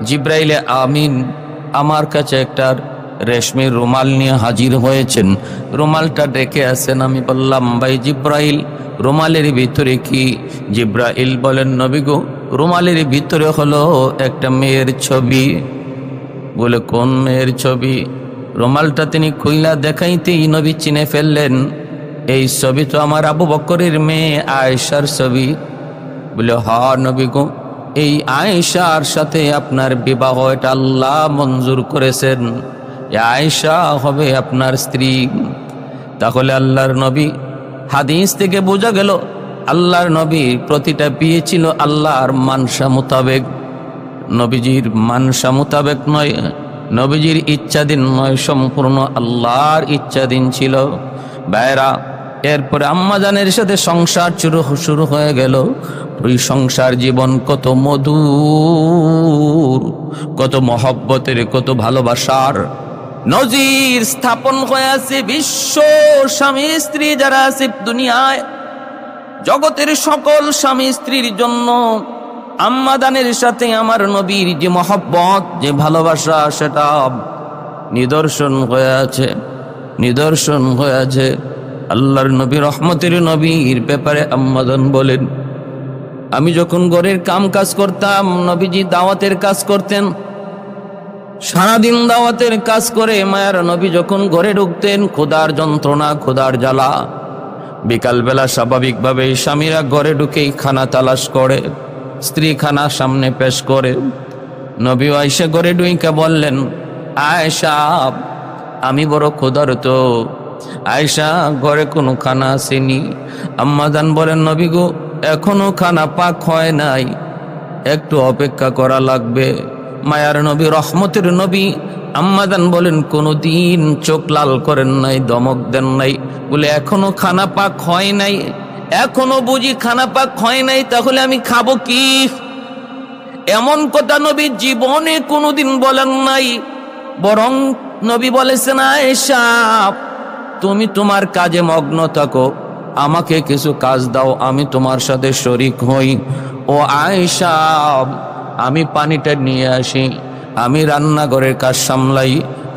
জিব্রাইলে আমিন আমার কাছে একটা রেশমের রুমাল নিয়ে হাজির হয়েছেন, রুমালটা ডেকে আছেন। আমি বললাম, ভাই জিব্রাইল, রুমালের ভিতরে কি? জিব্রাইল বলেন, নবী গো, রুমালের ভিতরে হলো একটা মেয়ের ছবি। বলে, কোন মেয়ের ছবি? রুমালটা তিনি খুইলা দেখাইতেই নবী চিনে ফেললেন, এই ছবি তো আমার আবু বকরের মেয়ে আয়েশার ছবি। বলে, হ নবী গো, এই আয়েশার সাথে আপনার বিবাহ এটা আল্লাহ মঞ্জুর করেছেন, আয়েশা হবে আপনার স্ত্রী। তাহলে আল্লাহর নবী, হাদিস থেকে বোঝা গেল আল্লাহর নবী প্রতিটা বিয়ে ছিল আল্লাহর মানসা মোতাবেক, নবীজির মানসা মোতাবেক নয়, নবীজির ইচ্ছাধীন নয়, সম্পূর্ণ আল্লাহর ইচ্ছাধীন ছিল। ভাইরা, এরপরে আম্মাজানের সাথে সংসার শুরু হয়ে গেল। ওই সংসার জীবন কত মধুর, কত মহব্বতের, কত ভালোবাসার নজির স্থাপন হয়ে আছে। বিশ্ব স্বামী স্ত্রী যারা আছে দুনিয়ায়, জগতের সকল স্বামী স্ত্রীর জন্য আম্মাদানের সাথে আমার নবীর যে মহব্বত, যে ভালোবাসা, সেটা নিদর্শন হয়ে আছে, নিদর্শন হয়ে আছে। আল্লাহর নবী, রহমতের নবীর ব্যাপারে আম্মাদান বলেন, আমি যখন ঘরের কাম কাজ করতাম, নবীজি দাওয়াতের কাজ করতেন, সারাদিন দাওয়াতের কাজ করে মায়ার নবী যখন ঘরে ঢুকতেন, ক্ষুধার যন্ত্রণা, ক্ষুধার জ্বালা, বিকালবেলা স্বাভাবিকভাবে স্বামীরা ঘরে ঢুকেই খানা তালাশ করে, স্ত্রী খানা সামনে পেশ করে। নবী আয়েশা ঘরে ঢুকে বললেন, আয়েশা, আমি বড় ক্ষুধার্ত। আয়েশা, ঘরে কোনো খানা আসেনি। আম্মাজান বলেন, নবী গো, এখনো খানা পাক হয় নাই, একটু অপেক্ষা করা লাগবে। মায়ার নবী, রহমতের নবী আম্মাজান বলেন, কোনোদিন চোখ লাল করেন নাই, দমক দেন নাই। বলে, এখনো খানা পাক হয় নাই? এখনো বুঝি খানা পাক হয় নাই, তাহলে আমি খাবো কি? এমন কথা নবী জীবনে কোনোদিন বলেন নাই। বরং নবী বলেছেন, আয়েশা, তুমি তোমার কাজে মগ্ন থাকো, আমাকে কিছু কাজ দাও, আমি তোমার সাথে শরীক হই। ও আয়েশা, আমি পানিটা নিয়ে আসি, আমি রান্নাঘরের কাজ সামলাই,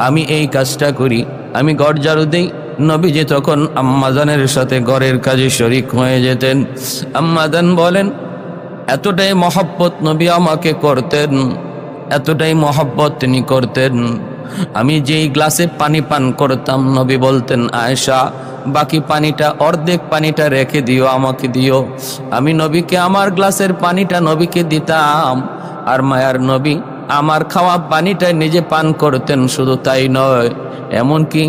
আমি এই কাজটা করি, আমি ঘর ঝাড়ু দেই। নবীজি তখন আম্মাজানের সাথে ঘরের কাজে শরীক হয়ে যেতেন। আম্মাজান বলেন, এতটাই মহব্বত নবী আমাকে করতেন, এতটাই মহব্বত তিনি করতেন। আমি যেই গ্লাসে পানি পান করতাম, নবী বলতেন, আয়েশা, বাকি পানিটা, অর্ধেক পানিটা রেখে দিও, আমাকে দিও। আমি নবীকে আমার গ্লাসের পানিটা নবীকে দিতাম, আর মায়ার নবী আমার খাওয়া পানিটা নিজে পান করতেন। শুধু তাই নয়, এমনকি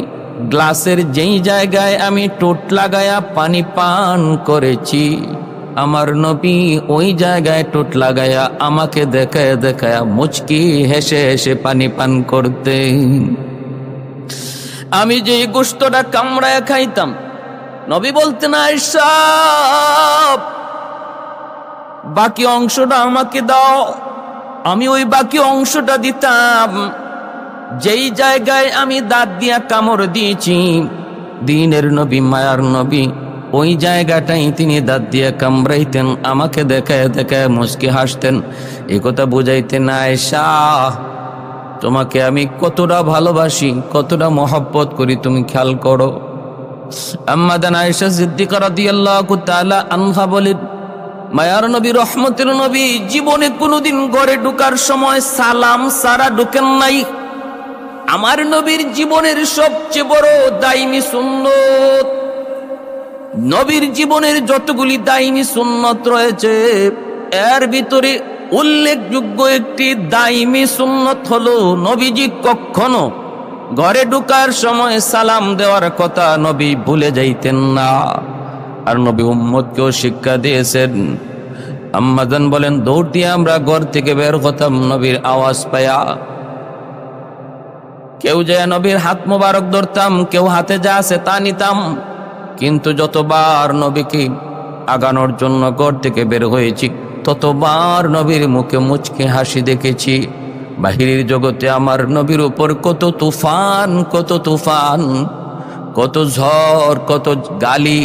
গ্লাসের যেই জায়গায় আমি টোট লাগায়া পানি পান করেছি, আমার নবী ওই জায়গায় টোট লাগায়া আমাকে দেখায় দেখায়া মুচকি হেসে হেসে পানি পান করতেন। আমি যে গোশতটা কামড়ায় খাইতাম, নবী বলতেন, আয়েশা, বাকি অংশটা আমাকে দাও। আমি ওই বাকি অংশটা দিতাম। যেই জায়গায় আমি দাঁত দিয়া কামড় দিয়েছি, দিনের নবী, মায়ার নবী ওই জায়গাটাই তিনি দাঁত দিয়ে কামড়াইতেন, আমাকে দেখায় দেখায় মুচকি হাসতেন। এ কথা বুঝাইতেন, আয়েশা, তোমাকে আমি কতটা ভালোবাসি, কতটা মহব্বত করি, তুমি খেয়াল করো। আম্মাদান আয়েশা সিদ্দিকা রাদিয়াল্লাহু তাআলা আনহা বলেন, মায়ার নবী, রহমতের নবী জীবনে কোনোদিন ঘরে ঢোকার সময় সালাম সারা ঢোকেন নাই। আমার নবীর জীবনের সবচেয়ে বড় দাইমি সুন্নত, নবীর জীবনের যতগুলি দাইমি সুন্নত রয়েছে, এর ভিতরে উল্লেখযোগ্য একটি দাইমি সুন্নত হলো, নবীজি কখনো ঘরে ঢোকার সময় সালাম দেওয়ার কথা নবী ভুলে যাইতেন না। আর নবী উম্মতকেও শিক্ষা দিয়েছেন। আম্মাজান বলেন, দৌড় দিয়ে আমরা ঘর থেকে বের হতাম নবীর আওয়াজ পায়া। কেউ যায় নবীর হাত মোবারক ধরতাম, কেউ হাতে যা আছে তা নিতাম। কিন্তু যতবার নবীকে আগানোর জন্য ঘর থেকে বের হয়েছি, ততবার নবীর মুখে মুচকে হাসি দেখেছি। বাহিরের জগতে আমার নবীর উপর কত তুফান, কত তুফান, কত ঝড়, কত গালি,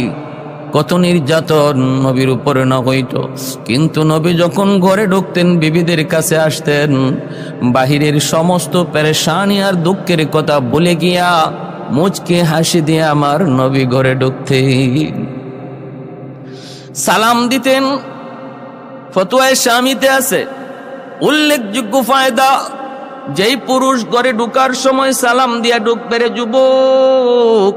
কত নির্যাতন নবীর উপরে না হইত, কিন্তু নবী যখন ঘরে ঢুকতেন, বিবিদের কাছে আসতেন, বাহিরের সমস্ত পেরেশানি আর দুঃখের কথা ভুলে গিয়া মুচকে হাসি দিয়ে আমার নবী ঘরে ঢুকতেন, সালাম দিতেন। ফতোয়ায়ে শামিতে আছে উল্লেখযোগ্য ফায়দা, যেই পুরুষ ঘরে ঢুকার সময় সালাম দিয়া ঢুকবে রে যুবক,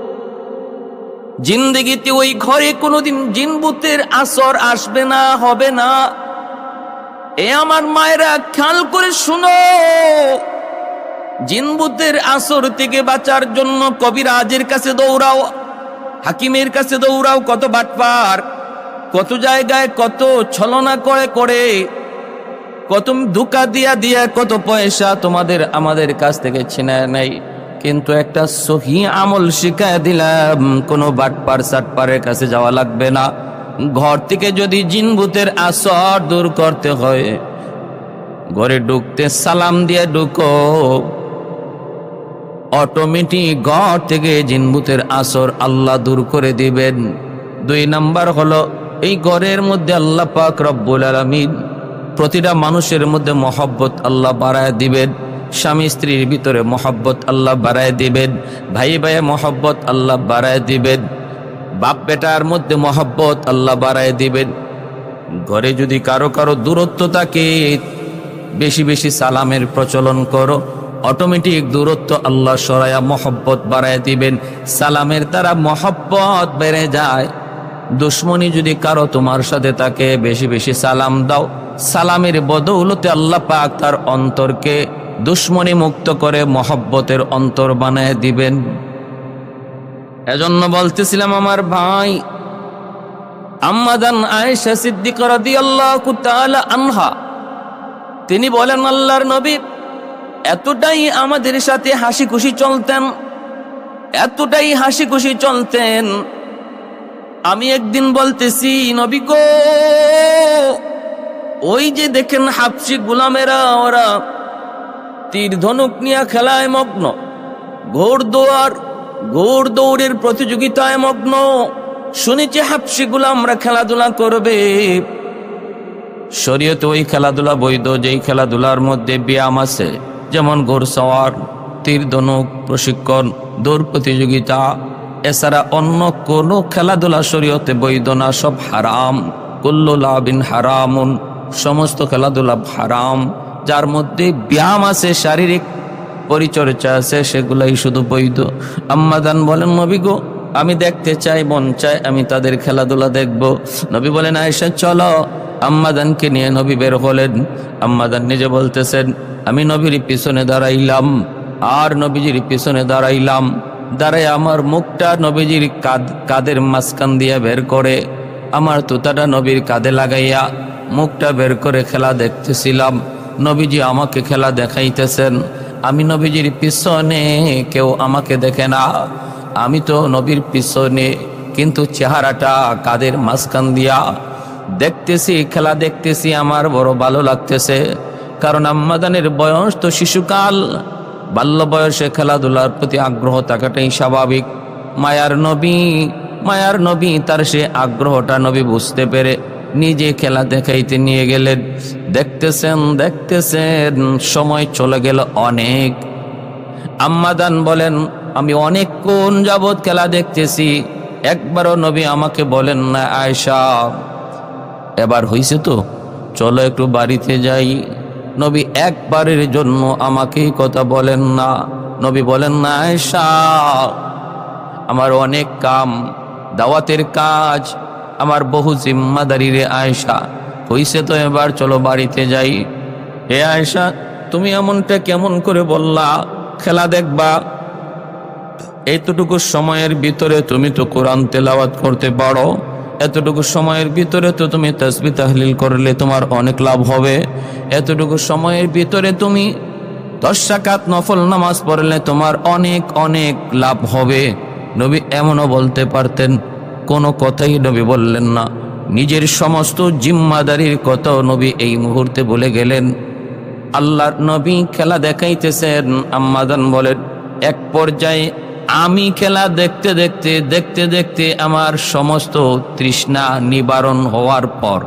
জিন্দেগিতে ওই ঘরে কোনোদিন জিনভূতের আসর আসবে না, হবে না। এ আমার মায়েরা খেয়াল করে শুনো, জিনভূতের আসর থেকে বাঁচার জন্য কবিরাজের কাছে দৌড়াও, হাকিমের কাছে দৌড়াও, কত বাটপার, কত জায়গায় কত ছলনা করে কত ধোঁকা দিয়া কত পয়সা তোমাদের আমাদের কাছ থেকে ছিনায় নেই। কিন্তু একটা সহি আমল শিখায় দিলাম, কোনো বাটপার সাটপারের কাছে যাওয়া লাগবে না। ঘর থেকে যদি জিনভূতের আসর দূর করতে হয়, ঘরে ঢুকতে সালাম দিয়ে ঢুকো, অটোমেটিক ঘর থেকে জিনভূতের আসর আল্লাহ দূর করে দিবেন। 2 নাম্বার হলো, এই ঘরের মধ্যে আল্লাহ পাক রব্বুল আলামিন প্রতিটা মানুষের মধ্যে মহব্বত আল্লাহ বাড়ায় দিবেন। স্বামী স্ত্রীর ভিতরে মহব্বত আল্লাহ বাড়ায় দিবেন, ভাই ভাইয়ে মহব্বত আল্লাহ বাড়ায় দিবেন, বাপ বেটার মধ্যে মহব্বত আল্লাহ বাড়ায় দিবেন। ঘরে যদি কারো দূরত্ব থাকে, বেশি বেশি সালামের প্রচলন করো, অটোমেটিক দূরত্ব আল্লাহ সরায়া মহব্বত বাড়ায় দিবেন। সালামের দ্বারা মহব্বত বেড়ে যায়। দুশ্মনী যদি কারো তোমার সাথে থাকে, বেশি বেশি সালাম দাও, সালামের বদৌলতে আল্লাহ পাক তার অন্তরকে দুশ্মনী মুক্ত করে মহব্বতের অন্তর বানায় দিবেন। এজন্য বলতেছিলাম আমার ভাই, আম্মা জান আয়েশা সিদ্দিকা রাদিয়াল্লাহু তাআলা আনহা, তিনি বলেন আল্লাহর নবী এতটাই আমাদের সাথে হাসি খুশি চলতেন, এতটাই হাসি খুশি চলতেন, আমি একদিন বলতেছি, নবী গো, ওই যে দেখেন হাবশী গোলামেরা, ওরা তীর ধনুক নিয়ে খেলায় মগ্ন, ঘোড় দৌড়ের প্রতিযোগিতায় মগ্ন, শুনেছি হাবশী গোলামরা খেলাধুলা করবে। শরীয়তে ওই খেলাধুলা বৈধ, যেই খেলাধুলার মধ্যে ব্যায়াম আছে, যেমন ঘোড়সওয়ার, তীর ধনুক প্রশিক্ষণ, দৌড় প্রতিযোগিতা। এছাড়া অন্য কোনো খেলাধুলা শরীয়তে বৈধ না, সব হারাম। কুল্লু লাবিন হারামুন, সমস্ত খেলাধুলা হারাম। যার মধ্যে ব্যায়াম আছে, শারীরিক পরিচর্যা আছে, সেগুলাই শুধু বৈধ। আম্মাদান বলেন, নবী গো, আমি দেখতে চাই, মন চাই আমি তাদের খেলাধুলা দেখব। নবী বলেন, আয়েশা চলো। আম্মাদানকে নিয়ে নবী বের হলেন। আম্মাদান নিজে বলতেছেন, আমি নবীর পিছনে দাঁড়াইলাম, আর নবীজির পিছনে দাঁড়াইলাম, দাঁড়ায় আমার মুখটা নবীজির কাদের মাঝখান দিয়ে বের করে, আমার তুতাটা নবীর কাঁধে লাগাইয়া মুখটা বের করে খেলা দেখতেছিলাম। নবীজি আমাকে খেলা দেখাইতেছেন, আমি নবীজির পিছনে, কেউ আমাকে দেখে না, আমি তো নবীর পিছনে, কিন্তু চেহারাটা কাদের মাঝখান দিয়া দেখতেছি, খেলা দেখতেছি, আমার বড় ভালো লাগতেছে। কারণ আম্মাদানের বয়স তো শিশুকাল, বাল্য বয়সে খেলাধুলার প্রতি আগ্রহ থাকাটাই স্বাভাবিক। মায়ার নবী তার সে আগ্রহটা নবী বুঝতে পেরে নিজে খেলা দেখাইতে নিয়ে গেলেন। দেখতেছেন সময় চলে গেল অনেক। আম্মাদান বলেন, আমি অনেকক্ষণ যাবৎ খেলা দেখতেছি, একবারও নবী আমাকে বলেন না, আয়েশা এবার হইছে তো, চলো একটু বাড়িতে যাই। নবী একবারের জন্য আমাকে কথা বলেন না। নবী বলেন না, আয়েশা আমার অনেক কাম, দাওয়াতের কাজ, আমার বহু জিম্মাদারি রে আয়েশা, হইছে তো এবার চলো বাড়িতে যাই। হে আয়েশা, তুমি এমনটা কেমন করে বললা, খেলা দেখবা? এতটুকু সময়ের ভিতরে তুমি তো কোরআন তেলাওয়াত করতে পারো, এতটুকু সময়ের ভিতরে তো তুমি তাসবিহ তাহলিল করলে তোমার অনেক লাভ হবে, এতটুকু সময়ের ভিতরে তুমি 10 রাকাত নফল নামাজ পড়লে তোমার অনেক অনেক লাভ হবে। নবী এমনও বলতে পারতেন, কোনো কথাই নবী বললেন না। নিজের সমস্ত জিম্মাদারির কথাও নবী এই মুহূর্তে বলে গেলেন। আল্লাহর নবী খেলা দেখাইতেছেন। আম্মাজান বলেন, এক পর্যায়ে আমি খেলা দেখতে দেখতে দেখতে দেখতে আমার সমস্ত তৃষ্ণা নিবারণ হওয়ার পর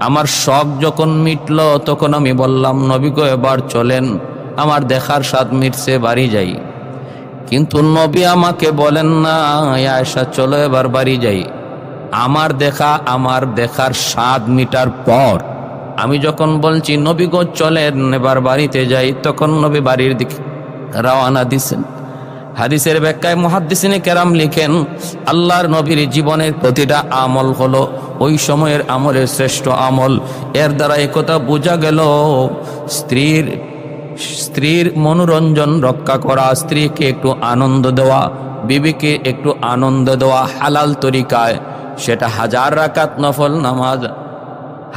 আমার শখ যখন মিটল, তখন আমি বললাম, নবী গো এবার চলেন, আমার দেখার স্বাদ মিটছে, বাড়ি যাই। কিন্তু নবী আমাকে বলেন না, আয়েশা চলো এবার বাড়ি যাই। আমার দেখার স্বাদ মিটার পর আমি যখন বলছি নবী গো চলেন এবার বাড়িতে যাই, তখন নবী বাড়ির দিকে রওনা দিছেন। হাদিসের ব্যাখ্যায় মুহাদ্দিসিনে কেরাম লিখেন, আল্লাহর নবীর জীবনের প্রতিটা আমল হলো ওই সময়ের আমলের শ্রেষ্ঠ আমল। এর দ্বারা একথা বোঝা গেল, স্ত্রীর মনোরঞ্জন রক্ষা করা, স্ত্রীকে একটু আনন্দ দেওয়া, বিবিকে একটু আনন্দ দেওয়া হালাল তরিকায়, সেটা 1000 রাকাত নফল নামাজ,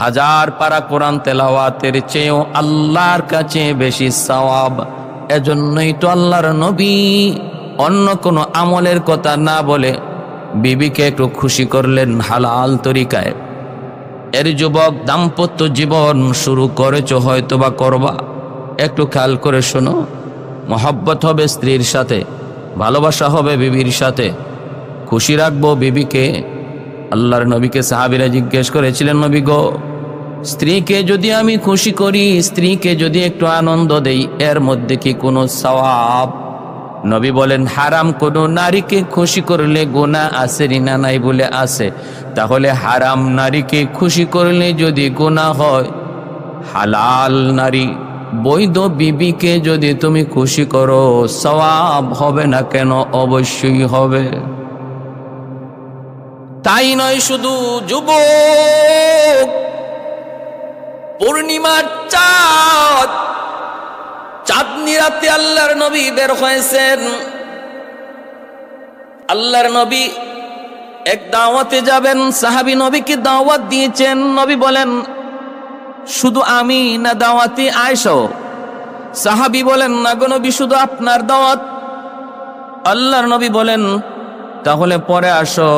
1000 পারা কোরআন তেলাওয়াতের চেয়েও আল্লাহর কাছে বেশি সওয়াব। এজন্যই তো আল্লাহর নবী অন্য কোনো আমলের কথা না বলে বিবিকে একটু খুশি করলেন হালাল তরিকায়। এর যুবক, দাম্পত্য জীবন শুরু করেছো, হয়তো বা করবা, একটু খেয়াল করে শোনো। মহব্বত হবে স্ত্রীর সাথে, ভালোবাসা হবে বিবির সাথে, খুশি রাখবো বিবিকে। আল্লাহর নবীকে সাহাবীরা জিজ্ঞেস করেছিলেন, নবী গো স্ত্রীকে যদি আমি খুশি করি, স্ত্রীকে যদি একটু আনন্দ দেই, এর মধ্যে কি কোনো সওয়াব? নবী বলেন, হারাম কোনো নারীকে খুশি করলে গুনাহ আছে না নাই? বলে আছে। তাহলে হারাম নারীকে খুশি করলে যদি গুনাহ হয়, হালাল নারী বৈধ বিবিকে যদি তুমি খুশি করো, সওয়াব হবে না কেন? অবশ্যই হবে। তাই নয় শুধু, যুবক, পূর্ণিমার চাঁদনি রাতে আল্লাহর নবী বের হয়েছেন। আল্লাহর নবী এক দাওয়াতে যাবেন, সাহাবী নবীকে দাওয়াত দিয়েছেন। নবী বলেন, শুধু আমি না দাওয়াতে আয়েশা? সাহাবী বলেন, না গো নবী, শুধু আপনার দাওয়াত। আল্লাহর নবী বলেন, তাহলে পরে আসো,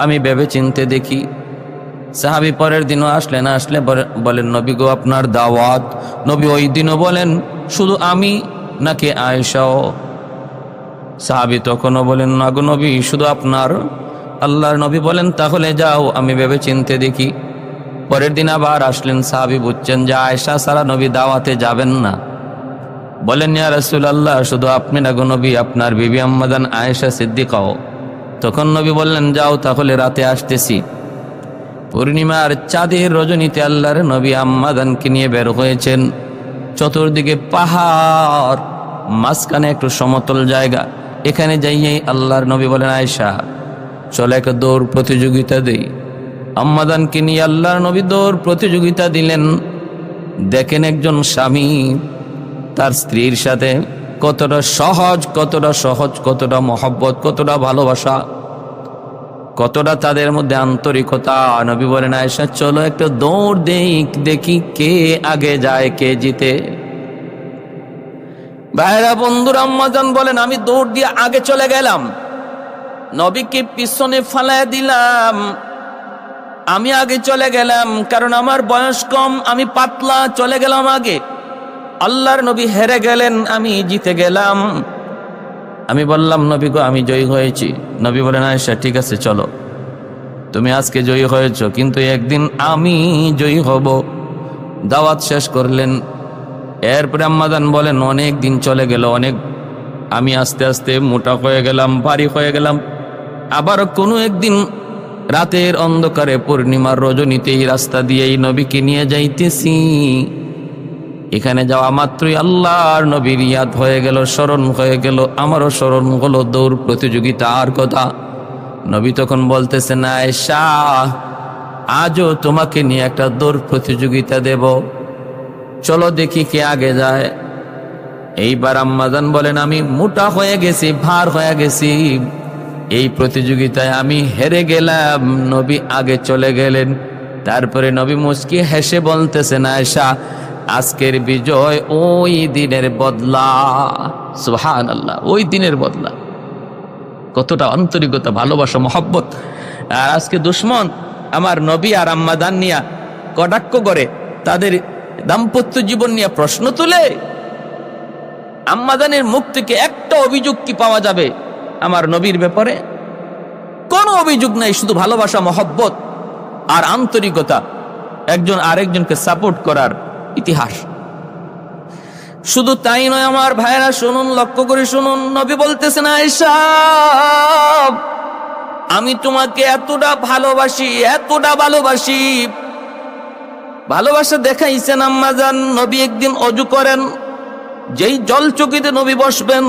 আমি ভেবে চিনতে দেখি। সাহাবী পরের দিনও আসলেন, আসলে বলেন, নবী গো আপনার দাওয়াত। নবী ওই দিনও বলেন, শুধু আমি নাকি আয়েশাও? সাহাবী তখনও বলেন, না গো নবী, শুধু আপনার। আল্লাহর নবী বলেন, তাহলে যাও, আমি ভেবে চিনতে দেখি। পরের দিন আবার আসলেন, সাহাবী বুঝছেন যে আয়েশা ছাড়া নবী দাওয়াতে যাবেন না। বলেন, ইয়া রাসূলুল্লাহ, শুধু আপনি না গো নবী, আপনার বিবি আম্মাজান আয়েশা সিদ্দিকাও? তখন নবী বললেন, যাও, তাহলে রাতে আসতেছি। পূর্ণিমার চাঁদের রজনীতে আল্লাহর নবী আম্মাজানকে নিয়ে বের হয়েছেন। চতুর্দিকে পাহাড়, মাঝখানে একটু সমতল জায়গা। এখানে যাইয়েই আল্লাহর নবী বলেন, আয়েশা চলে একটা দৌড় প্রতিযোগিতা দেই। আম্মাজানকে নিয়ে আল্লাহর নবী দৌড় প্রতিযোগিতা দিলেন। দেখেন একজন স্বামী তার স্ত্রীর সাথে কতটা সহজ, কতটা মহব্বত, কতটা ভালোবাসা, কতটা তাদের মধ্যে আন্তরিকতা। নবী বলেন, আয়েশা চলো একটা দৌড় দেই, দেখি কে আগে যায়, কে জিতে। ভাইরা বন্ধুরা, আম্মাজান বলেন, আমি দৌড় দিয়ে আগে চলে গেলাম, নবীকে পিছনে ফালায় দিলাম। আমি আগে চলে গেলাম, কারণ আমার বয়স কম, আমি পাতলা, চলে গেলাম আগে। আল্লাহর নবী হেরে গেলেন, আমি জিতে গেলাম। আমি বললাম, নবী গো আমি জয়ী হয়েছি। নবী বলেন, আয়েশা ঠিক আছে চলো, তুমি আজকে জয়ী হয়েছো, কিন্তু একদিন আমি জয়ী হব। দাওয়াত শেষ করলেন। এরপরে আম্মাজান বলেন, অনেক দিন চলে গেল, আমি আস্তে আস্তে মোটা হয়ে গেলাম, ভারী হয়ে গেলাম। আবার কোনো একদিন রাতের অন্ধকারে পূর্ণিমার রজনীতেই রাস্তা দিয়েই নবীকে নিয়ে যাইতেছি। এখানে যাওয়া মাত্রই আল্লাহর নবীর ইয়াদ হয়ে গেল, স্মরণ হয়ে গেল। আমারও স্মরণ হলো দৌড় প্রতিযোগিতার কথা। নবী তখন বলতেছেন, আয়েশা আজও তোমাকে নিয়ে একটা দৌড় প্রতিযোগিতা দেব, চলো দেখি কে আগে যায়। এইবার আম্মাজান বলেন, আমি মোটা হয়ে গেছি, ভার হয়ে গেছি, এই প্রতিযোগিতায় আমি হেরে গেলাম। নবী আগে চলে গেলেন। তারপরে নবী মুস্কি হেসে বলতেছেন, আয়েশা আজকের বিজয় ওই দিনের বদলা। সুবহানাল্লাহ, ওই দিনের বদলা। কতটা আন্তরিকতা, ভালোবাসা, মহব্বত। আর আজকে দুশ্মন আমার নবী আর আম্মাজান নিয়া কটাক্ষ করে, তাদের দাম্পত্য জীবন নিয়ে প্রশ্ন তুলে। আম্মাজানের মুখ থেকে একটা অভিযোগ কি পাওয়া যাবে আমার নবীর ব্যাপারে? কোনো অভিযোগ নাই, শুধু ভালোবাসা, মহব্বত আর আন্তরিকতা, একজন আরেকজনকে সাপোর্ট করার ইতিহাস। শুধু তাই নয় আমার ভাইরা, শুনুন, লক্ষ্য করে শুনুন, নবী বলতেছেন, আয়েশা আমি তোমাকে এতটা ভালোবাসি, এতটা ভালোবাসি। ভালোবাসা দেখাইছেন আম্মাজান। নবী একদিন অজু করেন, যেই জল চকিতে নবী বসবেন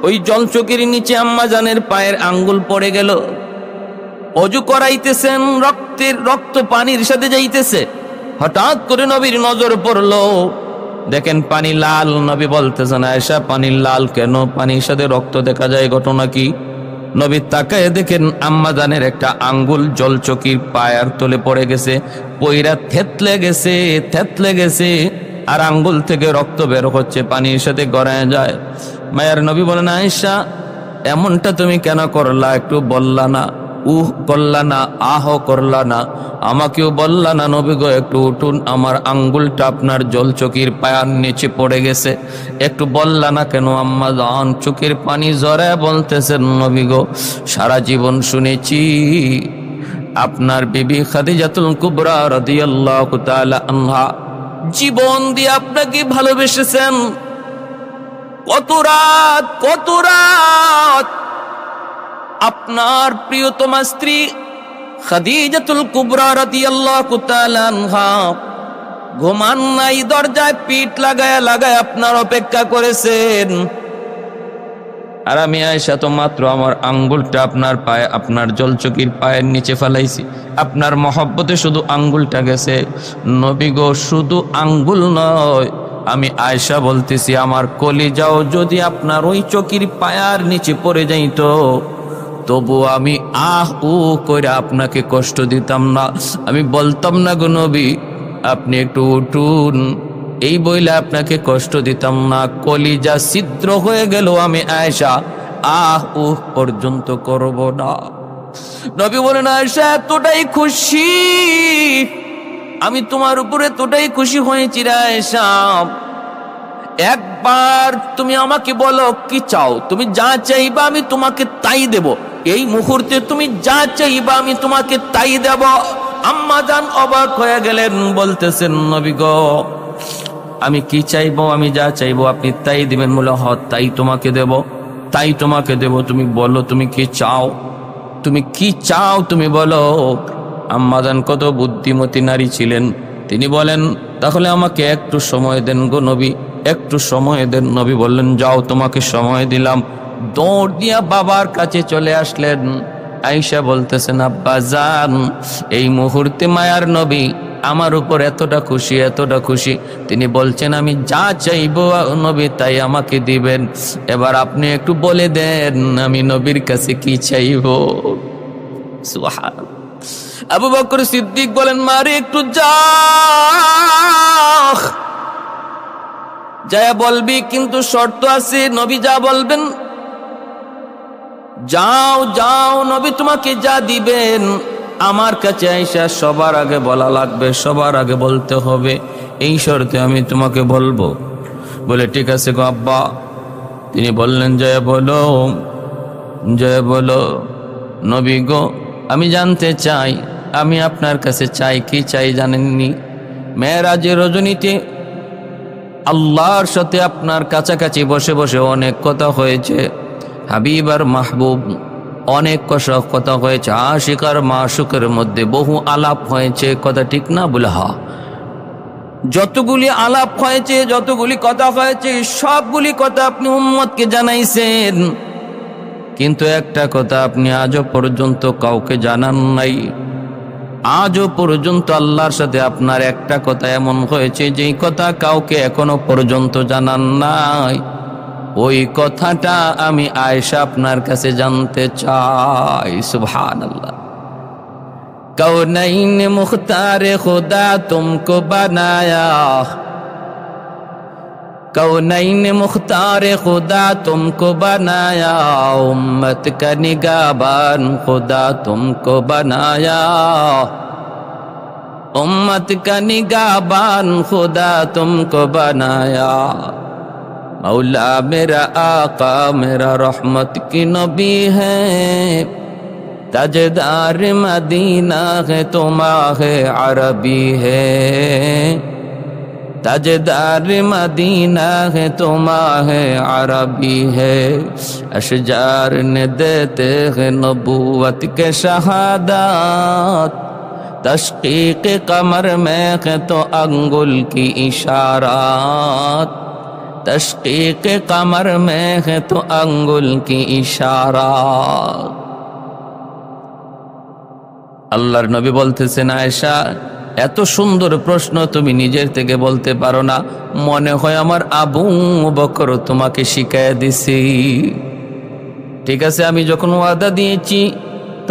ওই জল চকির নিচে আম্মাজানের পায়ের আঙ্গুল পড়ে গেল। অজু করাইতেছেন, রক্ত পানির সাথে যাইতেছে। হঠাৎ করে নবীর নজর পড়লো, দেখেন পানি লাল। নবী বলতেছেন, আয়েশা পানি লাল কেন? পানির সাথে রক্ত দেখা যায়, ঘটনা কি? নবী তাকায় দেখেন আম্মাজানের একটা আঙ্গুল জলচকির পায়ের তলে পড়ে গেছে, পইরা থেতলে গেছে, আর আঙ্গুল থেকে রক্ত বের হচ্ছে, পানির সাথে গড়ায় যায়। মায়ের নবী বলেন, আয়েশা এমনটা তুমি কেন করলা? একটু বললা না, করলা না, আহ করলা না, আমাকেও বললা না, নবী গো একটু উঠুন, আমার আঙ্গুলটা আপনার জলচকির পায়ের নিচে পড়ে গেছে, একটু বললা না কেন? আম্মাজান চোখের পানি জড়ায় বলতেছেন, নবী গো সারা জীবন শুনেছি আপনার বিবি খাদিজাতুল কুবরা রাদিয়াল্লাহু তাআলা আনহা জীবন দিয়ে আপনাকে ভালোবেসেছেন। কত রাত আপনার প্রিয়তমা স্ত্রী খাদিজাতুল কুবরা রাদিয়াল্লাহু তাআলা আনহা ঘুমান নাই, দরজায় পিঠ লাগায় আপনার অপেক্ষা করেছেন। আর আমি আয়েশা তো মাত্র আমার আঙ্গুলটা আপনার পায়ে, আপনার জলচকির পায়ের নিচে ফেলাইছি, আপনার মহব্বতে শুধু আঙ্গুলটা গেছে। নবী গো শুধু আঙ্গুল নয়, আমি আয়েশা বলতেছি আমার কলিজাও যদি আপনার ওই চকির পায়ার নিচে পড়ে যাইতো, তবু আমি করে আপনাকে কষ্ট দিতাম না, আমি বলতাম না গো নবী আপনি একটু উঠুন, এই বইলে আপনাকে কষ্ট দিতাম না। কলিজা ছিদ্র হয়ে গেল, আমি আয়েশা পর্যন্ত করব না। নবী বলেন, আয়েশা এতটাই খুশি, আমি তোমার উপরে এতটাই খুশি হয়েছি রে আয়েশা, একবার তুমি আমাকে বলো কি চাও, তুমি যা চাইবা আমি তোমাকে তাই দেব, এই মুহূর্তে তুমি যা চাইবা আমি তোমাকে তাই দেব। আম্মাজান অবাক হয়ে গেলেন, বলতেছেন, নবী গো আমি কি চাইবো? আমি যা চাইবো আপনি তাই দিবেন? বলে হ, তাই তোমাকে দেব, তুমি বলো তুমি কি চাও, তুমি বলো। আম্মাজান কত বুদ্ধিমতী নারী ছিলেন, তিনি বলেন, তাহলে আমাকে একটু সময় দেন গো নবী, একটু সময় দেন। নবী বললেন, যাও তোমাকে সময় দিলাম। দৌড় দিয়া বাবার কাছে চলে আসলেন। আয়েশা বলতেছেন, আব্বাজান এই মুহূর্তে মায়ার নবী আমার উপর এতটা খুশি, তিনি বলছেন আমি যা চাইবো নবী তাই আমাকে দিবেন। এবার আপনি একটু বলে দেন আমি নবীর কাছে কি চাইবো। সুবহানাল্লাহ। আবু বকর সিদ্দিক বলেন, মারে একটু যা বলবি, কিন্তু শর্ত আছে, নবী যা বলবেন যাও, নবী তোমাকে যা দিবেন আমার কাছে আয়েশা সবার আগে বলা লাগবে, সবার আগে বলতে হবে, এই শর্তে আমি তোমাকে বলবো। বলে ঠিক আছে গো আব্বা। তিনি বললেন, জয় বলো নবী গো আমি জানতে চাই, আমি আপনার কাছে চাই, কি চাই জানেননি? মেরাজের রজনীতে আল্লাহর সাথে আপনার কাছাকাছি বসে বসে অনেক কথা হয়েছে, হাবিব আর মাহবুব অনেক কথা হয়েছে, আশিক আর মাশুকের মধ্যে বহু আলাপ হয়েছে, কথা ঠিক না? বলে হ্যাঁ, যতগুলি আলাপ হয়েছে, যতগুলি কথা হয়েছে, সবগুলি কথা আপনি উম্মতকে জানাইছেন, কিন্তু একটা কথা আপনি আজও পর্যন্ত কাউকে জানান নাই। আজও পর্যন্ত আল্লাহর সাথে আপনার একটা কথা এমন হয়েছে যেই কথা কাউকে এখনো পর্যন্ত জানান নাই। ওই কথাটা আমি আয়েশা আপনার কাছে জানতে চাই। সুবহানাল্লাহ। কৌনাইন মুখতারে খুদা তুমকো বানায়া, कौनैन मुख्तार खुदा तुमको बनाया, उम्मत का निगाहबान खुदा तुमको बनाया, उम्मत का निगाहबान खुदा तुमको बनाया। मौला मेरा आका मेरा रहमत की नबी है, ताजदार मदीना है तो माहे अरबी है, ताजदार मदीना है तो माहे अरबी है। अशजार ने देते हैं नबूवत के शहादत, तशकीक कमर में है तो अंगुल की इशारात, तशकीक कमर में है तो अंगुल की इशारात। আল্লাহর নবী বলতেছেন, আয়েশা এত সুন্দর প্রশ্ন তুমি নিজের থেকে বলতে পারো না, মনে হয় আমার আবু বকর তোমাকে শিখাইয়া দিছি। ঠিক আছে, আমি যখন ওয়াদা দিয়েছি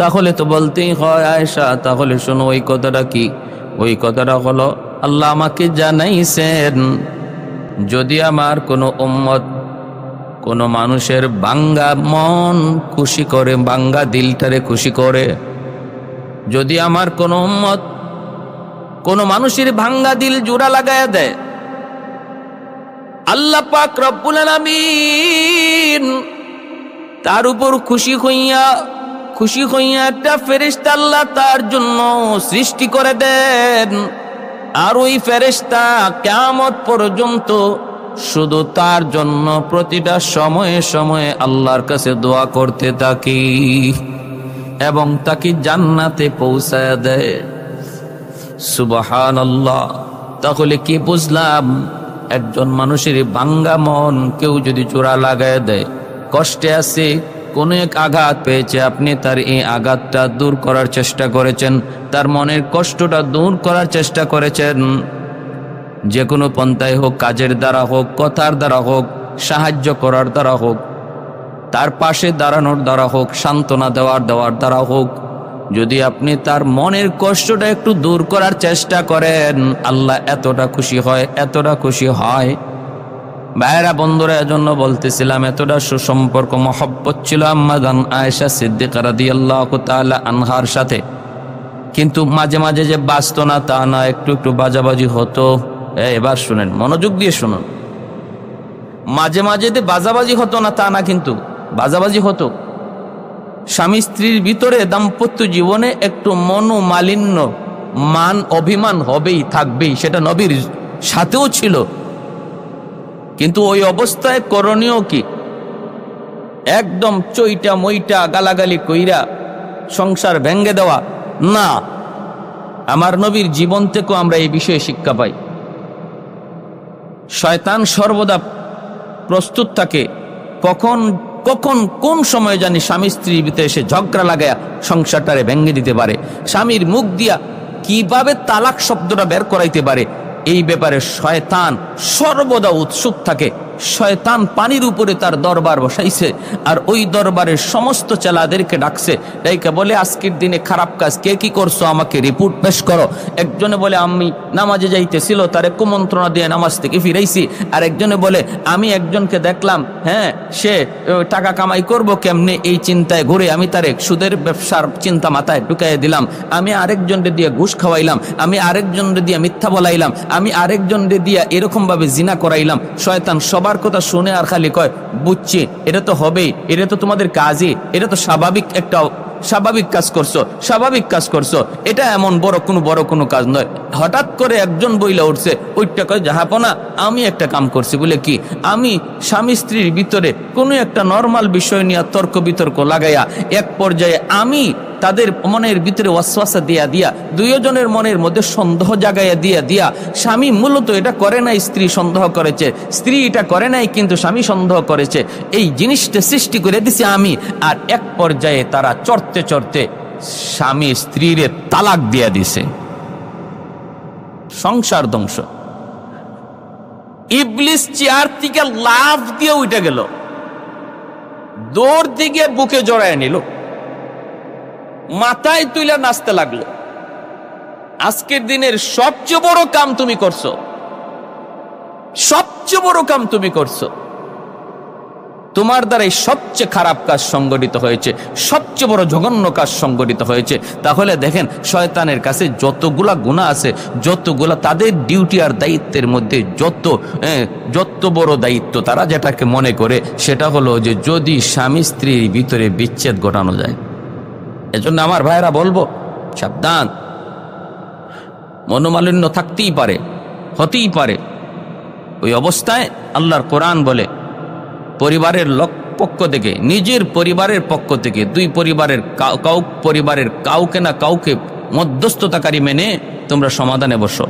তাহলে তো বলতেই হয়। আয়েশা তাহলে শোনো ওই কথাটা কি? ওই কথাটা হলো আল্লাহ আমাকে জানাইছেন যদি আমার কোনো উম্মত কোনো মানুষের বাঙ্গা মন খুশি করে, বাঙ্গা দিলটারে খুশি করে, যদি আমার কোনো উম্মত কোনো মানুষের ভাঙ্গা দিল জোড়া লাগায়া দেয়, আল্লাহ পাক রব্বুল আলামিন তার উপর খুশি হইয়া একটা ফেরেশতা আল্লাহ তার জন্য সৃষ্টি করে দেন। আর ওই ফেরেশতা কিয়ামত পর্যন্ত শুধু তার জন্য প্রতিটা সময়ে সময়ে আল্লাহর কাছে দোয়া করতে থাকে এবং তাকে জান্নাতে পৌঁছায় দেয়। সুবহানাল্লাহ। তাহলে কি বুঝলাম? একজন মানুষের ভাঙ্গা মন কেউ যদি জোড়া লাগায় দেয়, কষ্টে আছে, কোনো এক আঘাত পেয়েছে, আপনি তার এই আঘাতটা দূর করার চেষ্টা করেছেন, তার মনের কষ্টটা দূর করার চেষ্টা করেছেন, যে কোনো পন্থায় হোক, কাজের দ্বারা হোক, কথার দ্বারা হোক, সাহায্য করার দ্বারা হোক, তার পাশে দাঁড়ানোর দ্বারা হোক, সান্ত্বনা দেওয়ার দ্বারা হোক, যদি আপনি তার মনের কষ্টটা একটু দূর করার চেষ্টা করেন, আল্লাহ এতটা খুশি হয়, এতটা খুশি হয়। ভাইরা বন্ধুরা, এজন্য বলতেছিলাম এতটা সুসম্পর্ক মহব্বত ছিল আম্মা জান আয়েশা সিদ্দিকা রাদিয়াল্লাহু তাআলা আনহার সাথে। কিন্তু মাঝে মাঝে যে বাঁচত না তা না, একটু একটু বাজাবাজি হতো। এবার শুনেন, মনোযোগ দিয়ে শুনুন। মাঝে মাঝে যে বাজাবাজি হতো না তা না, কিন্তু বাজাবাজি হতো। স্বামী স্ত্রীর ভিতরে দাম্পত্য জীবনে একটু মনোমালিন্য, মান অভিমান হবেই, থাকবেই, সেটা নবীর সাথেও ছিল। কিন্তু ওই অবস্থায় করণীয় কি? একদম চইটা মইটা গালাগালি কইরা সংসার ভেঙ্গে দেওয়া না। আমার নবীর জীবন থেকেও আমরা এই বিষয়ে শিক্ষা পাই। শয়তান সর্বদা প্রস্তুত থাকে কখন কখন কোন সময় জানি স্বামী স্ত্রীর ভিতরে এসে ঝগড়া লাগায়া সংসারটারে ভেঙ্গে দিতে পারে, স্বামীর মুখ দিয়া কিভাবে তালাক শব্দটা বের করাইতে পারে, এই ব্যাপারে শয়তান সর্বদা উৎসুক থাকে। শয়তান পানির উপরে তার দরবার বসাইছে, আর ওই দরবারের সমস্ত চেলাদেরকে ডাকছে, ডাইকা বলে আজকের দিনে খারাপ কাজ কে কি করছো আমাকে রিপোর্ট পেশ করো। একজনে বলে আমি নামাজে যাইতেছিল, তারে কুমন্ত্রণা দিয়ে নামাজ থেকে ফিরাইছি। আর একজনে বলে আমি একজনকে দেখলাম, হ্যাঁ সে টাকা কামাই করব কেমনে এই চিন্তায় ঘুরে আমি তারে সুদের ব্যবসার চিন্তা মাথায় ঢুকাইয়া দিলাম, আমি আরেকজনকে দিয়ে ঘুষ খাওয়াইলাম, আমি আরেকজনকে দিয়ে মিথ্যা বলাইলাম, আমি আরেকজনকে দিয়ে এরকম ভাবে জিনা করাইলাম। শয়তান সবার কথা শুনে আর খালি কয় বুঝছি, এটা তো হবেই, এটা তো তোমাদের কাজই, এটা তো স্বাভাবিক কাজ করছো, এটা এমন বড় কোনো কাজ নয়। হঠাৎ করে একজন বইলা উঠছে, ওইটা কয় জাহাপনা আমি একটা কাম করছি বলে কি, আমি স্বামী স্ত্রীর ভিতরে কোনো একটা নরমাল বিষয় নিয়ে তর্ক বিতর্ক লাগাইয়া এক পর্যায়ে আমি তাদের মনের ভিতরে ওয়াসওয়াসা দিয়া দুইজনের মনের মধ্যে সন্দেহ জাগাইয়া দিয়া স্বামী মূলত এটা করে নাই, স্ত্রী সন্দেহ করেছে, স্ত্রী এটা করে নাই কিন্তু স্বামী সন্দেহ করেছে, এই জিনিসটা সৃষ্টি করে দিছি আমি। আর এক পর্যায়ে তারা চড়তে স্বামী স্ত্রীর তালাক দিয়া দিছে, সংসার ধ্বংস। ইবলিস চেয়ার থেকে লাফ দিয়ে উঠে গেল, দৌড় দিকে বুকে জড়ায় নিল, মাথায় তুইলা নাচতে লাগলো। আজকের দিনের সবচেয়ে বড় কাম তুমি করছো, সবচেয়ে বড় কাম তুমি করছো। তোমার দ্বারাই সবচেয়ে খারাপ কাজ সংগঠিত হয়েছে, সবচেয়ে বড় জঘন্য কাজ সংগঠিত হয়েছে। তাহলে দেখেন, শয়তানের কাছে যতগুলা গুনাহ আছে, যতগুলা তাদের ডিউটি আর দায়িত্বের মধ্যে যত বড় দায়িত্ব তারা যেটাকে মনে করে সেটা হলো যে যদি স্বামী স্ত্রীর ভিতরে বিচ্ছেদ ঘটানো যায়। এজন্য আমার ভাইয়েরা বলবো, সাবধান। মনোমালিন্য থাকতেই পারে, হতেই পারে। ওই অবস্থায় আল্লাহর কোরআন বলে পরিবারের পক্ষ থেকে, নিজের পরিবারের পক্ষ থেকে, দুই পরিবারের পরিবারের কাউকে না কাউকে মধ্যস্থতাকারী মেনে তোমরা সমাধানে বসো।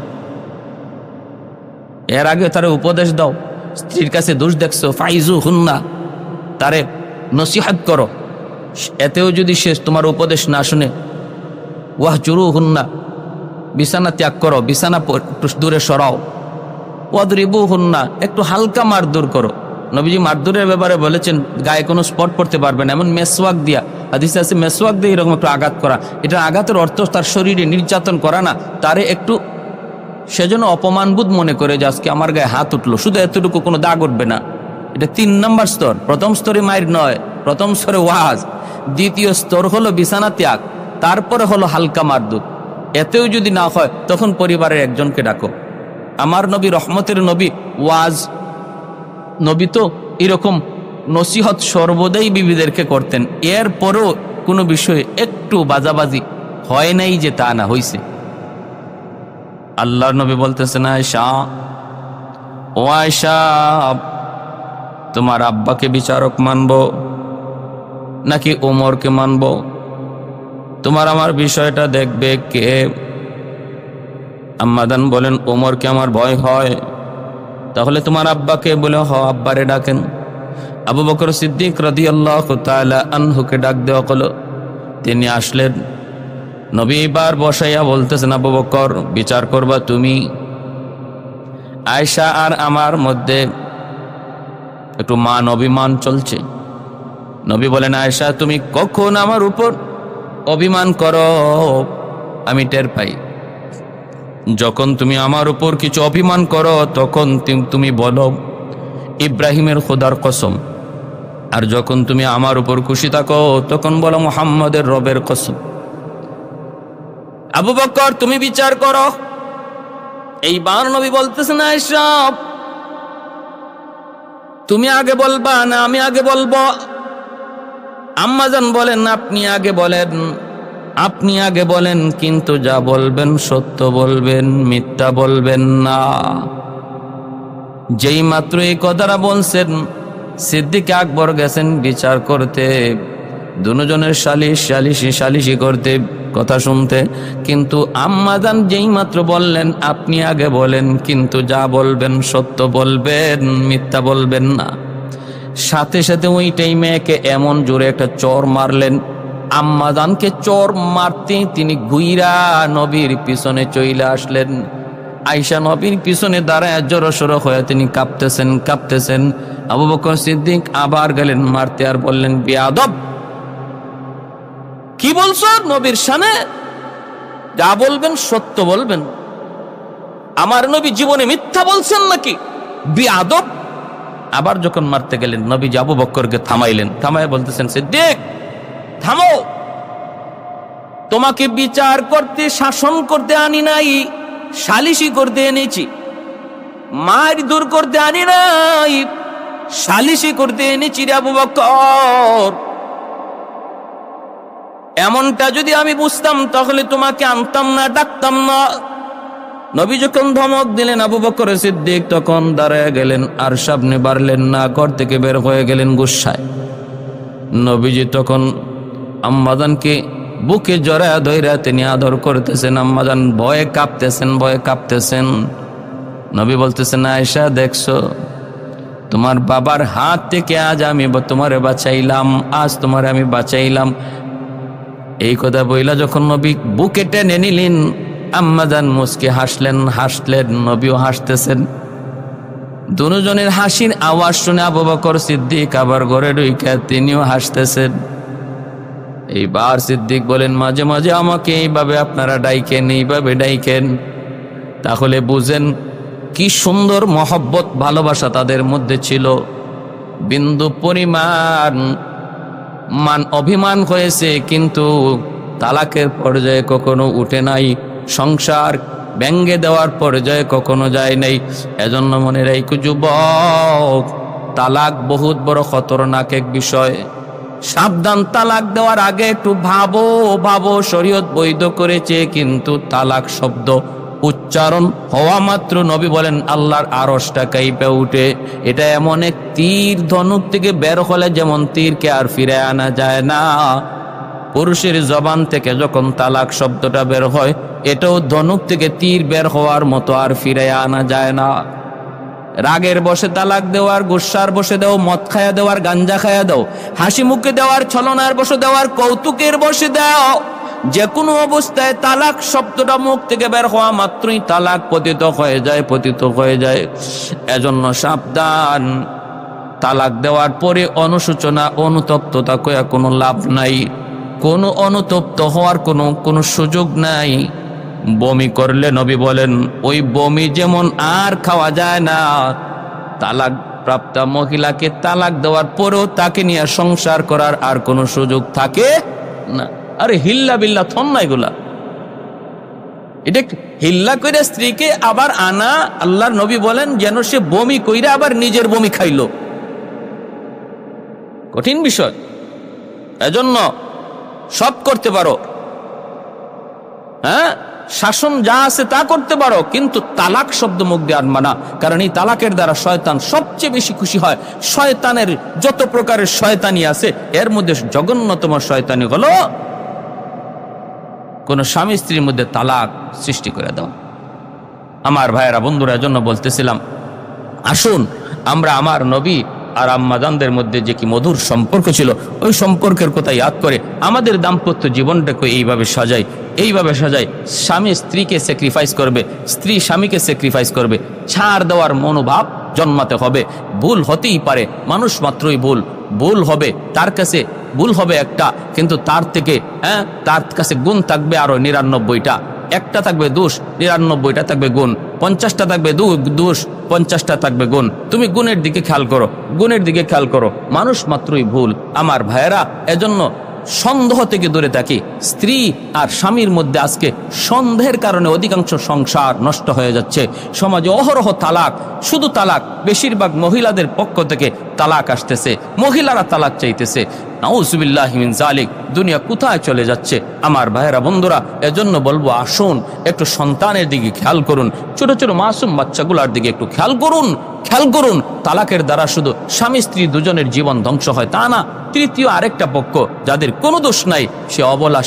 এর আগে তারে উপদেশ দাও। স্ত্রীর কাছে দোষ দেখছো, ফাইজু হুন্না, তারে নসিহত করো। এতেও যদি সে তোমার উপদেশ না শুনে, ওয়াহ জুরু হুন্না, বিছানা ত্যাগ করো, বিছানা দূরে সরাও। ওয়াদরিবু হুন্না, একটু হালকা মারধর করো। নবীজি মারধরের ব্যাপারে বলেছেন গায়ে কোনো স্পট পড়তে পারবে না, এমন মেসওয়াক দিয়া, হাদিসে আছে মেসওয়াক দিয়ে এরকম একটু আঘাত করা। এটা আঘাতের অর্থ তার শরীরে নির্যাতন করা না, তারে একটু সেজন্য অপমানবোধ মনে করে যে আজকে আমার গায়ে হাত উঠলো, শুধু এতটুকু, কোনো দাগ উঠবে না। এটা 3 নম্বর স্তর। প্রথম স্তরে মায়ের নয়, প্রথম স্তরে ওয়াজ, দ্বিতীয় স্তর হলো বিছানা ত্যাগ, তারপরে হলো হালকা মারধর। এতেও যদি না হয় তখন পরিবারের একজনকে ডাকো। আমার নবী রহমতের নবী, ওয়াজ নবী, তো এরকম নসিহত সর্বদাই বিবিদেরকে করতেন। এরপরও কোনো বিষয়ে একটু বাজাবাজি হয় নাই যে তা না, হইছে। আল্লাহর নবী বলতেছেন, আয়েশা, ও আয়েশা, তোমার আব্বাকে বিচারক মানবো নাকি ওমরকে মানবো? তোমার আমার বিষয়টা দেখবে কে? আম্মাদান বলেন, ওমরকে আমার ভয় হয়। তাহলে তোমার আব্বাকে? বলে, হ, আব্বারে ডাকেন। আবু বকর সিদ্দিক রাদিয়াল্লাহু তাআলা আনহুকে ডাক দেওয়া হলো। তিনি আসলেন। নবী এবার বসাইয়া বলতেছেন, আবু বকর, বিচার করবা তুমি। আয়েশা আর আমার মধ্যে একটু মান অভিমান চলছে। নবী বলেন, আয়েশা, তুমি কখন আমার উপর অভিমান করো আমি টের পাই। যখন তুমি আমার উপর কিছু অভিমান করো তখন তুমি বলো ইব্রাহিমের খোদার কসম, আর যখন তুমি আমার উপর খুশি থাকো তখন বলো মুহাম্মাদের রবের কসম। আবু বকর, তুমি বিচার করো। এইবার নবী বলতেছেন, আয়েশা, তুমি আগে বলবা না আমি আগে বলবো? আম্মাজান বলেন, আপনি আগে বলেন। আপনি আগে বলেন, কিন্তু যা বলবেন সত্য বলবেন, মিথ্যা বলবেন না। যেই মাত্র এই কথাটা বলছেন, সিদ্দিক আকবর গেছেন বিচার করতে, দুজনের সালিশি করতে, কথা শুনতে। কিন্তু আম্মাজান যেই মাত্র বললেন, আপনি আগে বলেন, কিন্তু যা বলবেন সত্য বলবেন, মিথ্যা বলবেন না, সাথে সাথে ওইটাই মেয়েকে এমন জোরে একটা চর মারলেন। আম্মাজানকে চর মারতে তিনি ঘুইরা নবীর পিছনে চইলা আসলেন। আয়েশা নবীর পিছনে দাঁড়ায় জড়সড় হয়ে তিনি কাঁপতেছেন। আবু বকর সিদ্দিক আবার গেলেন মারতে, আর বললেন, বেয়াদব, কি বলছো নবীর শানে? যা বলবেন সত্য বলবেন। আমার নবী জীবনে মিথ্যা বলছেন নাকি? বেয়াদব। আবার যখন মারতে গেলেন, নবী আবু বকরকে থামাইলেন। থামায় বলতেছেন, সিদ্দিক, থামো, তোমাকে বিচার করতে, শাসন করতে আনি নাই, সালিশি করতে এনেছি। মার দূর করতে আনি নাই, সালিশি করতে এনেছি রে আবু বকর। এমনটা যদি আমি বুঝতাম তাহলে তোমাকে আনতাম না, ডাকতাম না। নবী যখন ধমক দিলেন, আবু বকর সিদ্দিক তখন দাঁড়ায় গেলেন, আর সামনে বাড়লেন না, ঘর থেকে বের হয়ে গেলেন গুসায়। নবীজি তখন আম্মাজানকে বুকে জড়ায় ধইরা তিনি আদর করতেছেন। আম্মাজান ভয়ে কাঁপতেছেন। নবী বলতেছেন, আয়েশা, দেখছো, তোমার বাবার হাত থেকে আজ আমি তোমারে বাঁচাইলাম, আজ তোমারে আমি বাঁচাইলাম। এই কথা বইলা যখন নবী বুকে টেনে নিলেন, আম্মাজান মুচকে হাসলেন, নবীও হাসতেছেন। দুজনের হাসির আওয়াজ শুনে আবু বকর সিদ্দিক আবার ঘরে ঢুকে তিনিও হাসতেছেন। এইবার সিদ্দিক বলেন, মাঝে মাঝে আমাকে এইভাবে আপনারা ডাইকেন, তাহলে বুঝেন কি সুন্দর মহব্বত ভালোবাসা তাদের মধ্যে ছিল। বিন্দু পরিমাণ অভিমান হয়েছে, কিন্তু তালাকের পর্যায়ে কখনো উঠে নাই, সংসার ভেঙ্গে দেওয়ার পর্যায়ে কখনো যায় নাই। এজন্য মনে রাখো যুবক, তালাক বহুত বড় খতরনাক এক বিষয়। সাবধান, তালাক দেওয়ার আগে একটু ভাবো শরীয়ত বৈধ করেছে, কিন্তু তালাক শব্দ উচ্চারণ হওয়া মাত্র নবী বলেন আল্লাহর আরশটা কাঁপে উঠে। এটা এমন এক তীর, ধনুক থেকে বের হলে যেমন তীরকে আর ফিরে আনা যায় না, পুরুষের জবান থেকে যখন তালাক শব্দটা বের হয়, এটাও ধনুক থেকে তীর বের হওয়ার মতো, আর ফিরে আনা যায় না। রাগের বসে তালাক দেওয়ার, গুসার বসে দেও, মদ খায়া দেওয়ার, গাঞ্জা খায়া দাও, হাসি মুখে দেওয়ার, ছলনার বসে দেওয়ার, কৌতুকের বসে দাও, যে কোনো অবস্থায় তালাক শব্দটা মুখ থেকে বের হওয়া মাত্রই তালাক পতিত হয়ে যায়। এজন্য সাবধান, তালাক দেওয়ার পরে অনুশোচনা, অনুতপ্ততা কয়া কোনো লাভ নাই, কোনো অনুতপ্ত হওয়ার কোনো সুযোগ নাই। বমি করলে নবী বলেন ওই বমি যেমন আর খাওয়া যায় না, তালাক প্রাপ্তা মহিলাকে তালাক দেওয়ার পরেও তাকে নিয়ে সংসার করার আর কোনো সুযোগ থাকে না। আরে হিল্লা বিল্লা থন না এগুলা, এটা হিল্লা করে স্ত্রীকে আবার আনা, আল্লাহর নবী বলেন যেন সে বমি কইরা আবার নিজের বমি খাইলো, কঠিন বিষয়। এজন্য সব করতে পারো, হ্যাঁ, শাসন যা আছে তা করতে পারো, কিন্তু তালাক শব্দ মুখ দিয়ে আনবা না, কারণ এই তালাকের দ্বারা শয়তান সবচেয়ে বেশি খুশি হয়। শয়তানের যত প্রকারের শয়তানি আছে, এর মধ্যে জঘন্যতম শয়তানি হলো কোন স্বামী স্ত্রীর মধ্যে তালাক সৃষ্টি করে দাও। আমার ভাইয়েরা, বন্ধুরা, জন্য বলতেছিলাম, আসুন আমরা আমার নবী আর আম্মাজানদের মধ্যে যে কি মধুর সম্পর্ক ছিল, ওই সম্পর্কের কথা ইয়াদ করে আমাদের দাম্পত্য জীবনটাকে এইভাবে সাজাই। স্বামী স্ত্রীকে স্যাক্রিফাইস করবে, স্ত্রী স্বামীকে স্যাক্রিফাইস করবে, ছাড় দেওয়ার মনোভাব জন্মাতে হবে। ভুল হতেই পারে, মানুষ মাত্রই ভুল হবে, তার কাছে ভুল হবে একটা, কিন্তু তার কাছে গুণ থাকবে আরো 99টা। একটা থাকবে দোষ, 99টা থাকবে গুণ, 50টা থাকবে দোষ, 50টা থাকবে গুণ। তুমি গুণের দিকে খেয়াল করো, মানুষ মাত্রই ভুল। আমার ভাইয়েরা, এজন্য সন্দেহ থেকে দূরে থাকি। স্ত্রী আর স্বামীর মধ্যে আজকে সন্দেহের কারণে অধিকাংশ সংসার নষ্ট হয়ে যাচ্ছে। সমাজে অহরহ তালাক, শুধু তালাক, বেশিরভাগ মহিলাদের পক্ষ থেকে তালাক আসতেছে, মহিলারা তালাক চাইতেছে। নাউজুবিল্লাহি মিন যালিক। দুনিয়া কোথায় চলে যাচ্ছে আমার ভাইয়েরা, বন্ধুরা? এজন্য বলবো, আসুন একটু সন্তানের দিকে খেয়াল করুন, ছোট ছোট মাসুম বাচ্চাগুলোর দিকে একটু খেয়াল করুন। তালাকের দ্বারা শুধু স্বামী স্ত্রী দুজনের জীবন ধ্বংস হয় তা না, তৃতীয় আরেকটা পক্ষ যাদের কোনো দোষ নাই, সে অবলা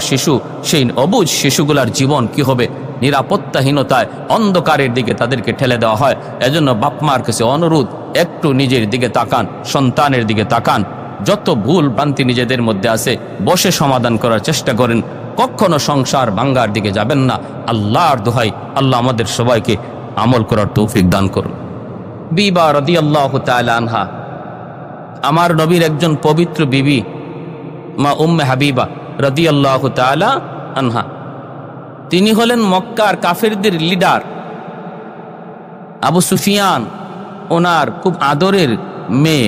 শিশু, সেই অবুঝ শিশুগুলার জীবন কি হবে? নিরাপত্তাহীনতায়, অন্ধকারের দিকে তাদেরকে ঠেলে দেওয়া হয়। এজন্য বাপমার কাছে অনুরোধ, একটু নিজের দিকে তাকান, সন্তানের দিকে তাকান। যত ভুল ভ্রান্তি নিজেদের মধ্যে আছে, বসে সমাধান করার চেষ্টা করেন। কখনো সংসার ভাঙ্গার দিকে যাবেন না। আল্লাহর দোহাই, আল্লাহ আমাদের সবাইকে আমল করার তৌফিক দান করুন। বিবা রাদিয়াল্লাহু তাআলা আনহা, আমার নবীর একজন পবিত্র বিবি, মা উম্মে হাবিবা রাদিয়াল্লাহু তাআলা আনহা, তিনি হলেন মক্কার কাফেরদের লিডার আবু সুফিয়ান। ওনার খুব আদরের মেয়ে,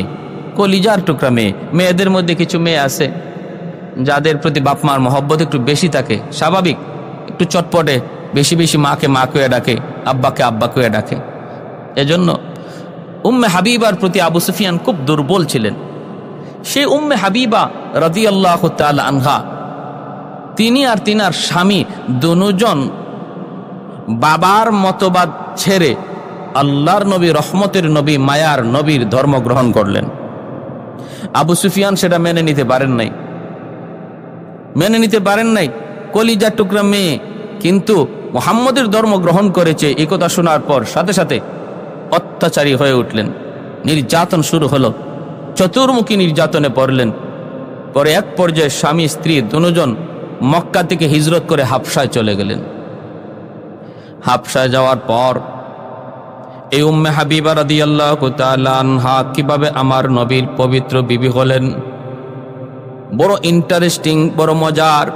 কলিজার টুকরা মেয়ে। মেয়েদের মধ্যে কিছু মেয়ে আছে যাদের প্রতি বাপমার মহব্বত একটু বেশি থাকে, স্বাভাবিক, একটু চটপটে, বেশি মাকে মা কয়ে ডাকে, আব্বাকে আব্বা কয়ে ডাকে। এজন্য উম্মে হাবিবার প্রতি আবু সুফিয়ান খুব দুর্বল ছিলেন। সেই উম্মে হাবিবা রাদিয়াল্লাহু তাআলা আনহা, তিনি আর তিনার স্বামী দুজন বাবার মতবাদ ছেড়ে আল্লাহর নবী, রহমতের নবী, মায়ার নবীর ধর্ম গ্রহণ করলেন। আবু সুফিয়ান সেটা মেনে নিতে পারেন নাই। কলিজার টুকরা মেয়ে কিন্তু মুহাম্মদের ধর্ম গ্রহণ করেছে, এই কথা শোনার পর সাথে সাথে অত্যাচারী হয়ে উঠলেন। নির্যাতন শুরু হলো, চতুর্মুখী নির্যাতনে পড়লেন। পরে এক পর্যায়ে স্বামী স্ত্রী দুজন মক্কা থেকে হিজরত করে হাবশায় চলে গেলেন। হাবশায় যাওয়ার পর এই উম্মে হাবিবা রাদিয়াল্লাহু তাআলা আনহা কিভাবে আমার নবীর পবিত্র বিবি হলেন, বড় ইন্টারেস্টিং, বড় মজার,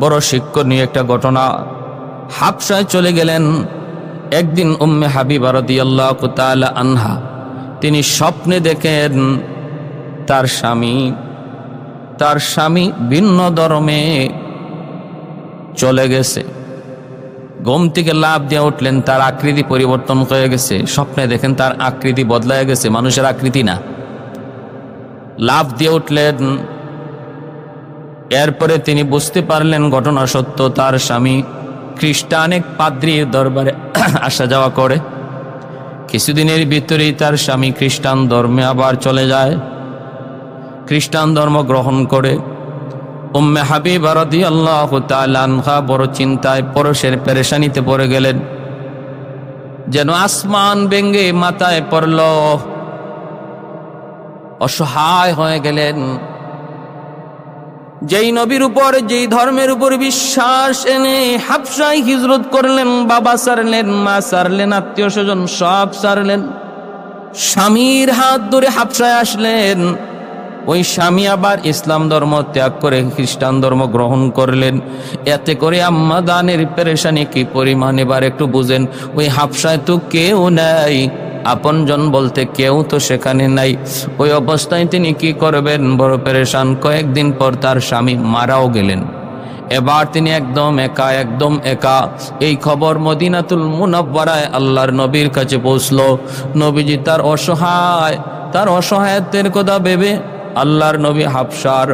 বড় শিক্ষণীয় একটা ঘটনা। হাবশায় চলে গেলেন। একদিন উম্মে হাবিবা রাদিয়াল্লাহু তাআলা আনহা তিনি স্বপ্নে দেখেন তার স্বামী ভিন্ন ধর্মে চলে গেছে। ঘুম থেকে লাফ দিয়ে উঠলেন, তার আকৃতি পরিবর্তন হয়ে গেছে। স্বপ্নে দেখেন তার আকৃতি বদলায় গেছে, মানুষের আকৃতি না। লাফ দিয়ে উঠলেন। এরপরে তিনি বুঝতে পারলেন ঘটনা সত্য। তার স্বামী খ্রিস্টান এক পাদ্রীর দরবারে আসা যাওয়া করে। কিছুদিনের ভিতরেই তার স্বামী খ্রিস্টান ধর্মে আবার চলে যায়, খ্রিস্টান ধর্ম গ্রহণ করে। উম্মে হাবিবা রাদিয়াল্লাহু তাআলা আনহা বড় চিন্তায় পরশের পেরেশানিতে পড়ে গেলেন, যেন আসমান ভেঙে মাথায় পড়ল। অসহায় হয়ে গেলেন। যেই নবীর উপর, যেই ধর্মের উপর বিশ্বাস এনে হাবশায় হিজরত করলেন, বাবা ছাড়লেন, মা ছাড়লেন, আত্মীয় স্বজন সব ছাড়লেন, স্বামীর হাত ধরে হাবশায় আসলেন। ওই স্বামী আবার ইসলাম ধর্ম ত্যাগ করে খ্রিস্টান ধর্ম গ্রহণ করলেন। এতে করে আম্মা দানের পেরেশানি কি পরিমাণ এবার একটু বুঝেন। ওই হাবশায় তো কেউ নাই, আপনজন বলতে কেউ তো সেখানে নাই। ওই অবস্থায় তিনি কি করবেন, বড় পেরেশান। কয়েকদিন পর তার স্বামী মারাও গেলেন। এবার তিনি একদম একা। এই খবর মদিনাতুল মুনাওয়ারায় আল্লাহর নবীর কাছে পৌঁছলো। নবীজি তার অসহায়ত্বের কথা ভেবে আল্লাহর নবী হাবশার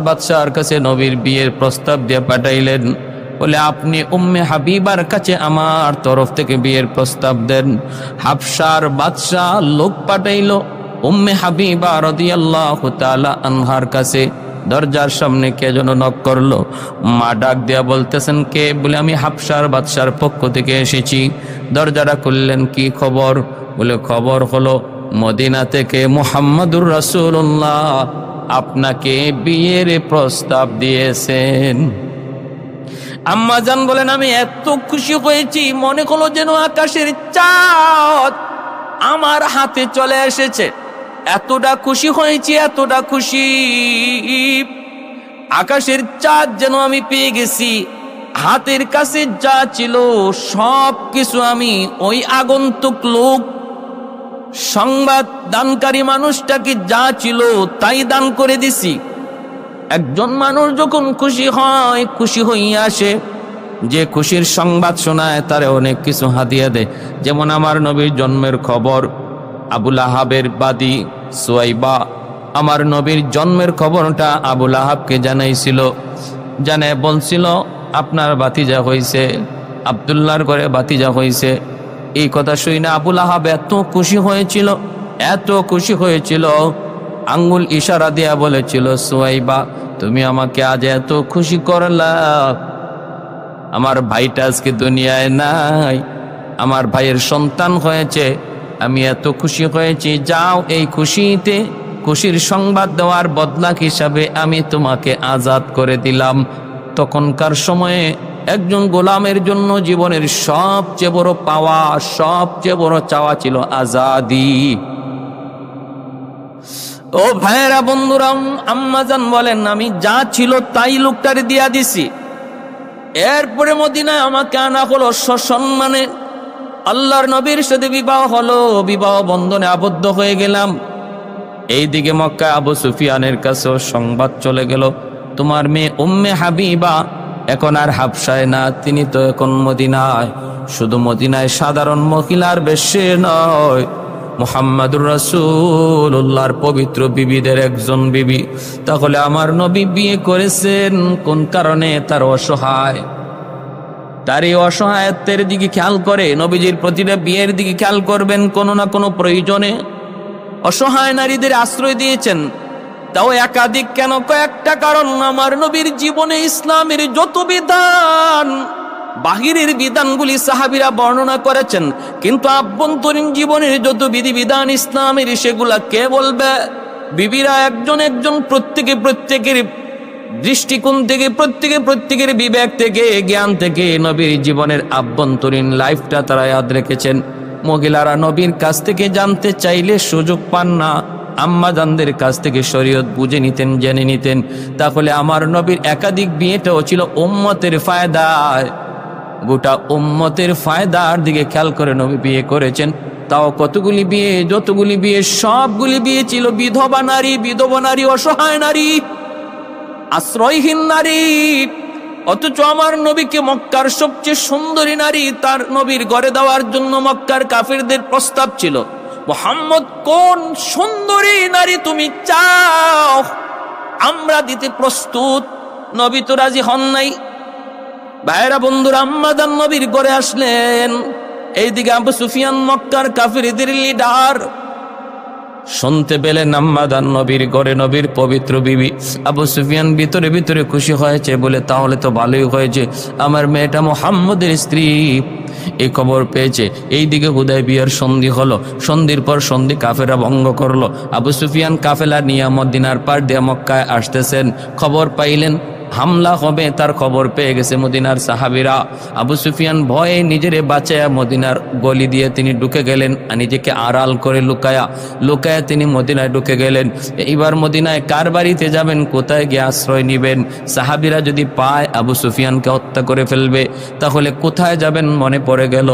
বাদশার কাছে নবীর বিয়ের প্রস্তাব দিয়ে পাঠাইলেন। বলে, আপনি উম্মে হাবিবার কাছে আমার তরফ থেকে বিয়ের প্রস্তাব দেন। হাবশার বাদশাহ লোক পাঠাইল উম্মে হাবিবা রাদিয়াল্লাহু তাআলা আনহার কাছে। দরজার সামনে কে যেন নক করলো। মা ডাক দিয়া বলতেছেন, কে? বলে, আমি হাবশার বাদশার পক্ষ থেকে এসেছি। দরজাটা খুললেন। কি খবর? বলে, খবর হলো মদিনা থেকে মুহাম্মদুর রাসূলুল্লাহ আপনাকে বিয়ের প্রস্তাব দিয়েছেন। আম্মা জান বলেন, আমি এত খুশি হয়েছি, মনে হলো যেন আকাশের চাঁদ আমার হাতে চলে এসেছে। এতটা খুশি হয়েছি, এতটা খুশি, আকাশের চাঁদ যেন আমি পেয়ে গেছি। হাতের কাছে যা ছিল সব কিছু আমি ওই আগন্তুক লোক, সংবাদ দানকারী মানুষটাকে যা ছিল তাই দান করে দিছি। একজন মানুষ যখন খুশি হয়, খুশি হইয়া আসে, যে খুশির সংবাদ শোনায় তারে অনেক কিছু হাদিয়া দেয়। যেমন আমার নবীর জন্মের খবর আবু লাহাবের বাদী সুয়াইবা আমার নবীর জন্মের খবরটা আবু লাহাবকে জানাইছিল। জানে বলছিল, আপনার ভাতিজা হইছে, আব্দুল্লাহর ঘরে ভাতিজা হইছে। এই কথা শুনে আবু লাহাব এত খুশি হয়েছিল, আঙ্গুল ইশারা দিয়া বলেছিল, সুয়াইবা তুমি আমাকে আজ এত খুশি করলা, আমার ভাইটা আজকে দুনিয়ায় নাই, আমার ভাইয়ের সন্তান হয়েছে, আমি এত খুশি হয়েছি। যাও, এই খুশির সংবাদ দেওয়ার বদলা হিসাবে আমি তোমাকে আজাদ করে দিলাম। তখনকার সময়ে একজন গোলামের জন্য জীবনের সবচেয়ে বড় পাওয়া, সবচেয়ে বড় চাওয়া ছিল আজাদি। ও ভাইরা, বন্ধুরা, আম্মাজান বলেন, আমি যা ছিল তাই লোকটারে দিয়া দিছি। এরপরে মদিনায় আমাকে আনা হলো সসম্মানে। আল্লাহর নবীর সাথে বিবাহ হলো, বিবাহ বন্ধনে আবদ্ধ হয়ে গেলাম। এইদিকে মক্কায় আবু সুফিয়ানের কাছেও সংবাদ চলে গেল, তোমার মেয়ে উম্মে হাবিবা এখন আর হাবশায় না, তিনি তো এখন মদিনায়। শুধু মদিনায় সাধারণ মহিলার বেশে নয়, মুহাম্মাদুর রাসূলুল্লাহর পবিত্র বিবিদের একজন বিবি। তাহলে আমার নবী বিয়ে করেছেন কোন কারণে? তার অসহায়, তার এই অসহায়ত্বের দিকে খেয়াল করে নবীজির প্রতিটা বিয়ের দিকে খেয়াল করবেন। কোনো না কোনো প্রয়োজনে অসহায় নারীদের আশ্রয় দিয়েছেন, তাও একাধিক কেন? কয়েকটা কারণ। আমার নবীর জীবনে ইসলামের যত বিধান, বাহিরের বিধানগুলি সাহাবীরা বর্ণনা করেছেন, কিন্তু আভ্যন্তরীণ জীবনের যত বিধিবিধান ইসলামের, সেগুলা কে বলবে? বিবিরা একজন প্রত্যেকের দৃষ্টিকোণ থেকে, প্রত্যেকের বিবেক থেকে, জ্ঞান থেকে নবীর জীবনের আভ্যন্তরীণ লাইফটা তারা ইয়াদ রেখেছেন। মহিলারা নবীর কাছ থেকে জানতে চাইলে সুযোগ পান না, আম্মাজানদের কাছ থেকে শরীয়ত বুঝে নিতেন, জেনে নিতেন। তাহলে আমার নবীর একাধিক বিয়েটাও ছিল উম্মতের ফায়দায়, গোটা উম্মতের ফায়দার দিকে খেয়াল করে নবী বিয়ে করেছেন। তাও কতগুলি বিয়ে, যতগুলি বিয়ে সবগুলি বিয়ে ছিল বিধবা নারী, অসহায় নারী, আশ্রয়হীন নারী। অথচ আমার নবীকে মক্কার সবচেয়ে সুন্দরী নারী তার নবীর ঘরে দেওয়ার জন্য মক্কার কাফিরদের প্রস্তাব ছিল, মুহাম্মদ কোন সুন্দরী নারী তুমি চাও, আমরা দিতে প্রস্তুত। নবী তো রাজি হন নাই। ভাইরা বন্ধুরা, আম্মাদান নবীর ঘরে আসলেন। এইদিকে আবু সুফিয়ান মক্কার কাফিরদের লিডার, শুনতে পেলেন আম্মাদান নবীর ঘরে নবীর পবিত্র বিবি। আবু সুফিয়ান ভিতরে ভিতরে খুশি হয়েছে, বলে তাহলে তো ভালোই হয়েছে, আমার মেয়েটা মুহাম্মদের স্ত্রী এই খবর পেয়েছে। এইদিকে হুদায়বিয়ার সন্ধি হলো, সন্ধির পর সন্ধি কাফেরা ভঙ্গ করলো। আবু সুফিয়ান কাফেলা নিয়ে মদিনার পার দিয়ে মক্কায় আসতেছেন। খবর পাইলেন হামলা হবে, তার খবর পেয়ে গেছে মদিনার সাহাবীরা। আবু সুফিয়ান ভয়ে নিজেরে বাঁচায়া মদিনার গলি দিয়ে তিনি ঢুকে গেলেন, নিজেকে আড়াল করে লুকায়া তিনি মদিনায় ঢুকে গেলেন। এইবার মদিনায় কার বাড়িতে যাবেন, কোথায় গিয়ে আশ্রয় নিবেন? সাহাবীরা যদি পায় আবু সুফিয়ানকে হত্যা করে ফেলবে, তাহলে কোথায় যাবেন? মনে পড়ে গেল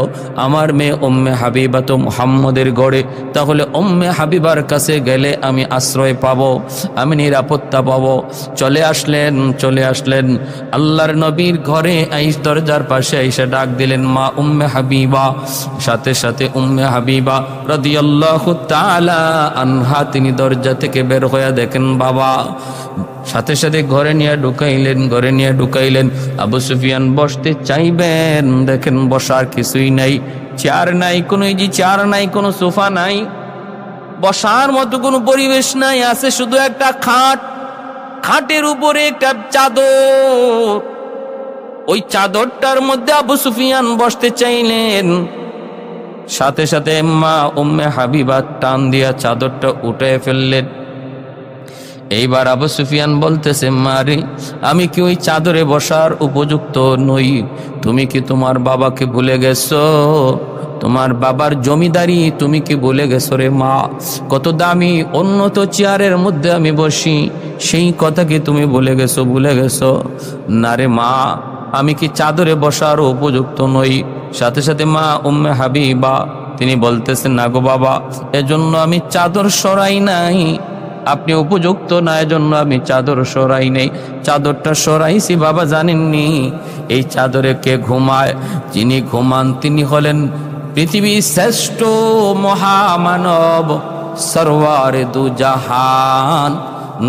আমার মেয়ে উম্মে হাবিবা তো মুহাম্মদের গড়ে, তাহলে উম্মে হাবিবার কাছে গেলে আমি আশ্রয় পাবো, আমি নিরাপত্তা পাবো। চলে আসলেন আল্লাহর নবীর ঘরে, দরজার পাশে এসে ডাক দিলেন মা উম্মে হাবিবা। সাথে সাথে উম্মে হাবিবা রাদিয়াল্লাহু তাআলা আনহা তিনি দরজা থেকে বের হয়ে দেখেন বাবা। সাথে সাথে ঘরে নিয়ে ঢুকাইলেন। আবু সুফিয়ান বসতে চাইবেন, দেখেন বসার কিছুই নাই, চেয়ার নাই, চেয়ার নাই, কোনো সোফা নাই, বসার মতো কোনো পরিবেশ নাই, আছে শুধু একটা খাটের উপরে একটা চাদর। ওই চাদরটার মধ্যে আবু সুফিয়ান বসতে চাইলেন। সাথে সাথে মা উম্মে হাবিবা টান দিয়া চাদরটা উঠে ফেললেন। এইবার আবু সুফিয়ান বলতেছে, মারে আমি কি ওই চাদরে বসার উপযুক্ত নই? তুমি কি তোমার বাবাকে ভুলে গেছো? তোমার বাবার জমিদারি তুমি কি ভুলে গেছো রে মা? কত দামি উন্নত চেয়ারের মধ্যে আমি বসি, সেই কথা কি তুমি ভুলে গেছো? না রে মা, আমি কি চাদরে বসার উপযুক্ত নই? সাথে সাথে মা উম্মে হাবিবা তিনি বলতেছেন, না গো বাবা, এজন্য আমি চাদর সরাই নাই, আপনি উপযুক্ত না এজন্য আমি চাদর সরাই নেই। চাদরটা সরাইছি বাবা জানেননি, এই চাদরে কে ঘুমায়? যিনি ঘুমান তিনি হলেন পৃথিবীর শ্রেষ্ঠ মহামানব সরওয়ারে দু জাহান,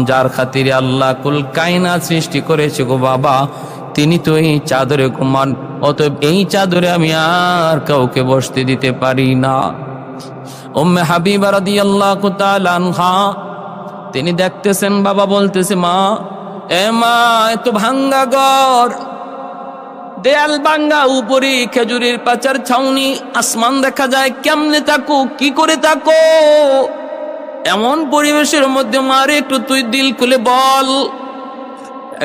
যার খাতিরে আল্লাহ কুল কায়নাত সৃষ্টি করেছে গো বাবা, তিনি তো এই চাদরে ঘুমান। অতএব এই চাদরে আমি আর কাউকে বসতে দিতে পারি না। উম্মে হাবিবা রাদিয়াল্লাহু তাআলা আনহা তিনি দেখতেছেন বাবা বলতেছে, মা এত ভাঙ্গা ঘর, দেয়াল ভাঙ্গা, উপরে খেজুরের পাচার ছাউনি, আসমান দেখা যায়, কেমনে থাকো, কি করে থাকো এমন পরিবেশের মধ্যে? মারে একটু তুই দিল খুলে বল,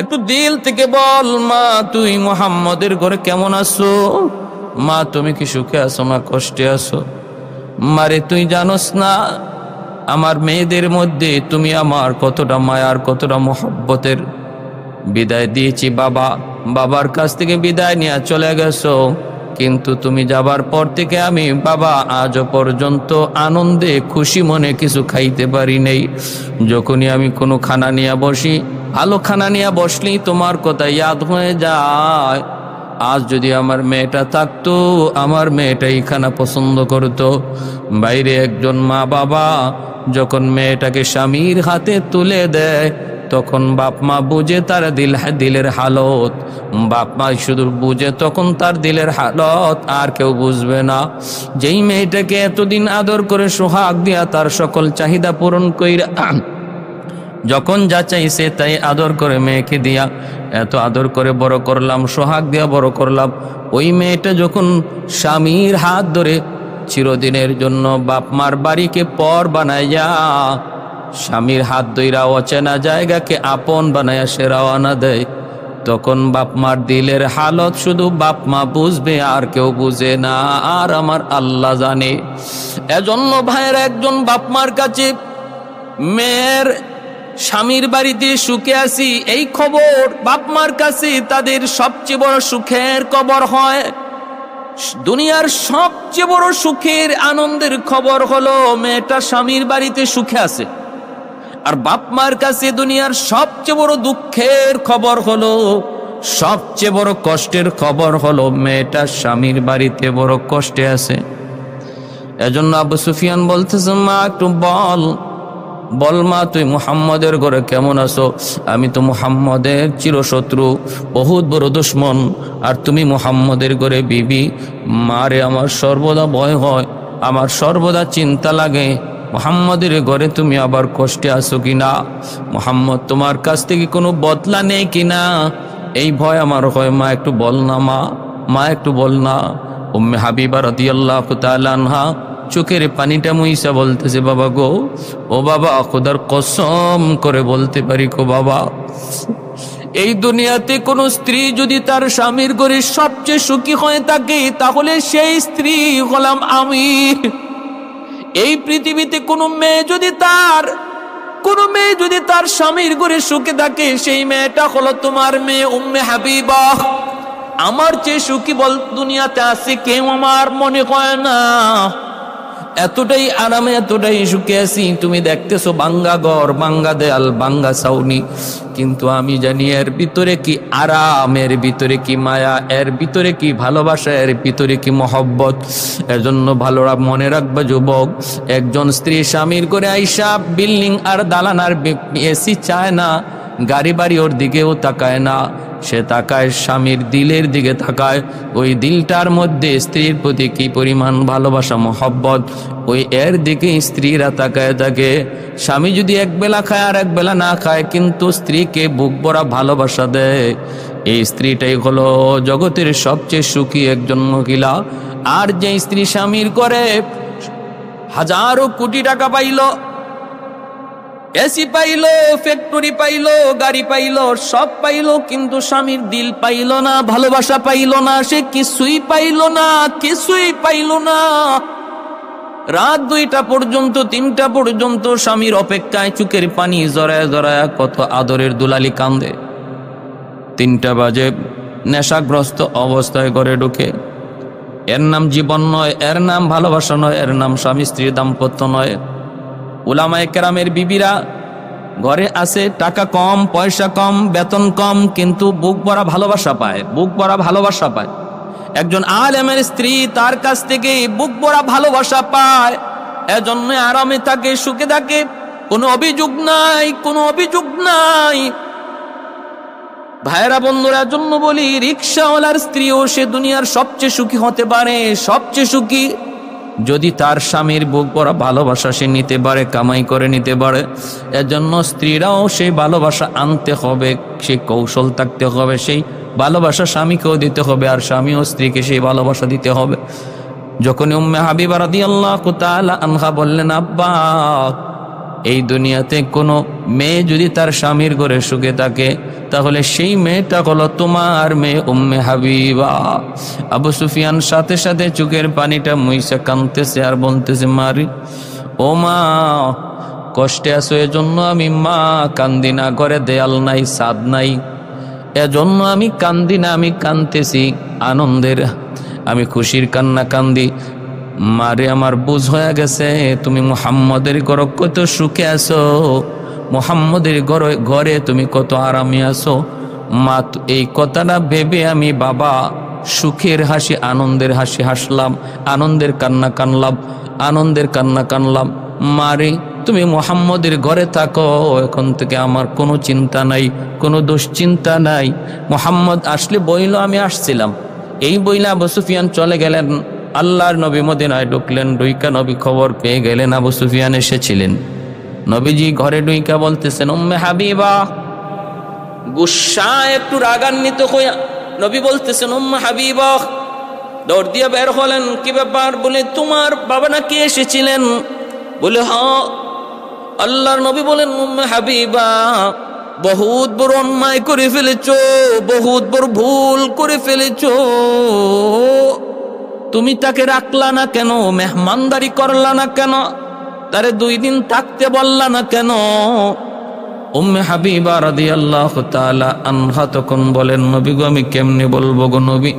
একটু দিল থেকে বল, মা তুই মুহাম্মদের ঘরে কেমন আছো? মা তুমি কি সুখে আছো না কষ্টে আছো? মারে তুই জানোস না আমার মেয়েদের মধ্যে তুমি আমার কতটা মায়ার, কতটা মহব্বতের বিদায় দিয়েছি। বাবার কাছ থেকে বিদায় নিয়ে চলে গেছো, কিন্তু তুমি যাবার পর থেকে আমি বাবা আজও পর্যন্ত আনন্দে খুশি মনে কিছু খাইতে পারি নাই। যখনই আমি কোনো খানা নিয়ে বসি, ভালো খানা নিয়ে বসলেই তোমার কথা ইয়াদ হয়ে যায়। আজ যদি আমার মেয়েটা থাকতো, আমার মেয়েটাই খানা পছন্দ করতো। বাইরে একজন মা বাবা যখন মেয়েটাকে স্বামীর হাতে তুলে দেয়, তখন বাপ মা বুঝে তার দিলের হালত, বাপ মা শুধু বুঝে তখন তার দিলের হালত, আর কেউ বুঝবে না। যেই মেয়েটাকে এতদিন আদর করে সোহাগ দিয়া তার সকল চাহিদা পূরণ কইরা যখন যা চাইছে তাই আদর করে মেয়েকে দিয়া এত আদর করে বড় করলাম, সোহাগ দিয়া বড় করলাম, ওই মেয়েটা যখন স্বামীর হাত ধরে চিরদিনের জন্য বাপ মার বাড়িকে পর বানাইয়া স্বামীর হাত ধইরা অচেনা জায়গাকে আপন বানাইয়া সে রওনা দেয়, তখন বাপ মার দিলের হালত শুধু বাপ মা বুঝবে, আর কেউ বুঝে না, আর আমার আল্লাহ জানে। এজন্য ভাইয়ের একজন বাপ মার কাছে মেয়ের স্বামীর বাড়িতে সুখে আছি এই খবর বাপ মার কাছে তাদের সবচেয়ে বড় সুখের খবর হয়। দুনিয়ার সবচেয়ে বড় সুখের আনন্দের খবর হলো মেয়েটা স্বামীর বাড়িতে সুখে আছে। আর বাপ মার কাছে দুনিয়ার সবচেয়ে বড় দুঃখের খবর হলো, সবচেয়ে বড় কষ্টের খবর হলো মেয়েটা স্বামীর বাড়িতে বড় কষ্টে আছে। এজন্য আবু সুফিয়ান বলতেছে, মা একটু বল মা, তুই মুহাম্মদের ঘরে কেমন আছো? আমি তো মুহাম্মদের চিরশত্রু, বহুত বড় দুশমন, আর তুমি মুহাম্মদের ঘরে বিবি। মারে, আমার সর্বদা ভয় হয়, আমার সর্বদা চিন্তা লাগে মুহাম্মদের ঘরে তুমি আবার কষ্টে আছো কিনা, মুহাম্মদ তোমার কাছ থেকে কোনো বদলা নেই কিনা, এই ভয় আমার হয়। মা একটু বল না, মা একটু বল না। উম্মে হাবিবা রাদিয়াল্লাহু তাআলা আনহা চোখের পানিটা মুইসা বলতেছে, বাবা গো, ও বাবা, খোদার কসম করে বলতে পারি গো বাবা, এই দুনিয়াতে কোন স্ত্রী যদি তার স্বামীর ঘরে সবচেয়ে সুখী হয়ে থাকে, তাহলে সেই স্ত্রী হলাম আমি। এই পৃথিবীতে কোনো মেয়ে যদি তার স্বামীর ঘরে সুখে থাকে, সেই মেয়েটা হলো তোমার মেয়ে উম্মে হাবিবা। আমার চেয়ে সুখী বল দুনিয়াতে আছে কেউ? আমার মনে হয় না। এতটাই আরামে, এতটাই সুখে আছি। তুমি দেখতেছো বাঙ্গা ঘর, বাঙ্গা দেয়াল, বাঙ্গা ছাউনি, কিন্তু আমি জানি এর ভিতরে কি আরাম, এর ভিতরে কি মায়া, এর ভিতরে কি ভালোবাসা, এর ভিতরে কি মহব্বত। এর জন্য ভালো মনে রাখবা যুবক, একজন স্ত্রী স্বামীর করে আইসা বিল্ডিং আর দালান আর এসি চায় না, গাড়ি বাড়ি ওর দিকেও তাকায় না, সে তাকায় স্বামীর দিলের দিকে তাকায়। ওই দিলটার মধ্যে স্ত্রীর প্রতি কি পরিমাণ ভালোবাসা, মহব্বত, ওই এর দিকে স্ত্রীরা তাকায় থাকে। স্বামী যদি একবেলা খায় আর একবেলা না খায়, কিন্তু স্ত্রীকে বুক ভরা ভালোবাসা দেয়, এই স্ত্রীটাই হলো জগতের সবচেয়ে সুখী একজন মহিলা। আর যে স্ত্রী স্বামীর করে হাজারো কোটি টাকা পাইলো, এসি পাইলো, ফ্যাক্টরি পাইলো, গাড়ি পাইলো, সব পাইলো, কিন্তু স্বামীর দিল পাইলো না, ভালোবাসা পাইলো না, সে কিছুই পাইলো না, কিছুই পাইলো না। রাত 2টা পর্যন্ত, 3টা পর্যন্ত স্বামীর অপেক্ষায় চোখের পানি জড়ায় জড়ায় কত আদরের দুলালি কান্দে। 3টা বাজে নেশাগ্রস্ত অবস্থায় ঘরে ঢুকে। এর নাম জীবন নয়, এর নাম ভালোবাসা নয়, এর নাম স্বামী স্ত্রীর দাম্পত্য নয়। উলামায়ে কেরামের বিবিরা ঘরে আছে, টাকা কম, পয়সা কম, বেতন কম, কিন্তু বুক ভরা ভালোবাসা পায়, বুক ভরা ভালোবাসা পায়। একজন আলেমের স্ত্রী তার কাছ থেকে বুক ভরা ভালোবাসা পায়, এজন্য আরামে থাকে, সুখে থাকে, কোনো অভিযোগ নাই, কোনো অভিযোগ নাই। ভাইরা বন্ধুরা, জন্য বলি, রিক্সাওয়ালার স্ত্রীও সে দুনিয়ার সবচেয়ে সুখী হতে পারে, সবচেয়ে সুখী, যদি তার স্বামীর বুক ভরা ভালোবাসা সে নিতে পারে, কামাই করে নিতে পারে। এজন্য স্ত্রীরাও সেই ভালোবাসা আনতে হবে, সেই কৌশল থাকতে হবে, সেই ভালোবাসা স্বামীকেও দিতে হবে, আর স্বামীও স্ত্রীকে সেই ভালোবাসা দিতে হবে। যখন উম্মে হাবিবা রাদিয়াল্লাহু তাআলা আনহা বললেন, আব্বা, এই দুনিয়াতে কোনো মেয়ে যদি তার স্বামীর ঘরে সুখে থাকে, তাহলে সেই মেয়েটা হলো তোমার মেয়ে উম্মে হাবিবা। আবু সুফিয়ান সাথে সাথে চোখের পানিটা মুইসা কাঁদতেছে আর বলতেছে, মারি, ও মা, কষ্টে আছো এজন্য আমি মা কান্দি না, ঘরে দেয়াল নাই, ছাদ নাই, এজন্য আমি কান্দি না, আমি কাঁদতেছি আনন্দের, আমি খুশির কান্না কান্দি। মারে, আমার বুঝ হয়ে গেছে তুমি মুহাম্মদের ঘরে কত সুখে আছো, মুহাম্মদের ঘরে তুমি কত আরামে আছো। মা, এই কথাটা ভেবে আমি বাবা সুখের হাসি, আনন্দের হাসি হাসলাম, আনন্দের কান্না কানলাম, আনন্দের কান্না কানলাম। মারে, তুমি মুহাম্মদের ঘরে থাকো, এখন থেকে আমার কোনো চিন্তা নাই, কোনো দুশ্চিন্তা নাই। মুহাম্মদ আসলে বইল আমি আসছিলাম, এই বইলা আবু সুফিয়ান চলে গেলেন। আল্লাহর নবী মদিনায় ঢুকলেন, ঢুইকা নবী খবর পেয়ে গেলেন আবু সুফিয়ান এসেছিলেন। নবীজি ঘরে ঢুইকা বলতেছেন, উম্মে হাবিবা, গুসা একটু রাগান্বিত হইয়া নবী বলতেছেন, উম্মে হাবিবা, দৌড় দিয়ে বের হলেন। কি ব্যাপার? বলে, তোমার বাবা নাকি এসেছিলেন? বলে, হ্যাঁ। আল্লাহর নবী বলেন, উম্মে হাবিবা, বহুত বড় অন্যায় করে ফেলেছো, বহুত বড় ভুল করে ফেলেছো। তুমি তাকে রাখলা না কেন? মেহমানদারি করলা না কেন? তারে 2 দিন থাকতে বললা না কেন? উম্মে হাবিবা রাদিয়াল্লাহু তাআলা আনহা তখন বলেন, নবী গো আমি কেমনে বলবো গো নবী,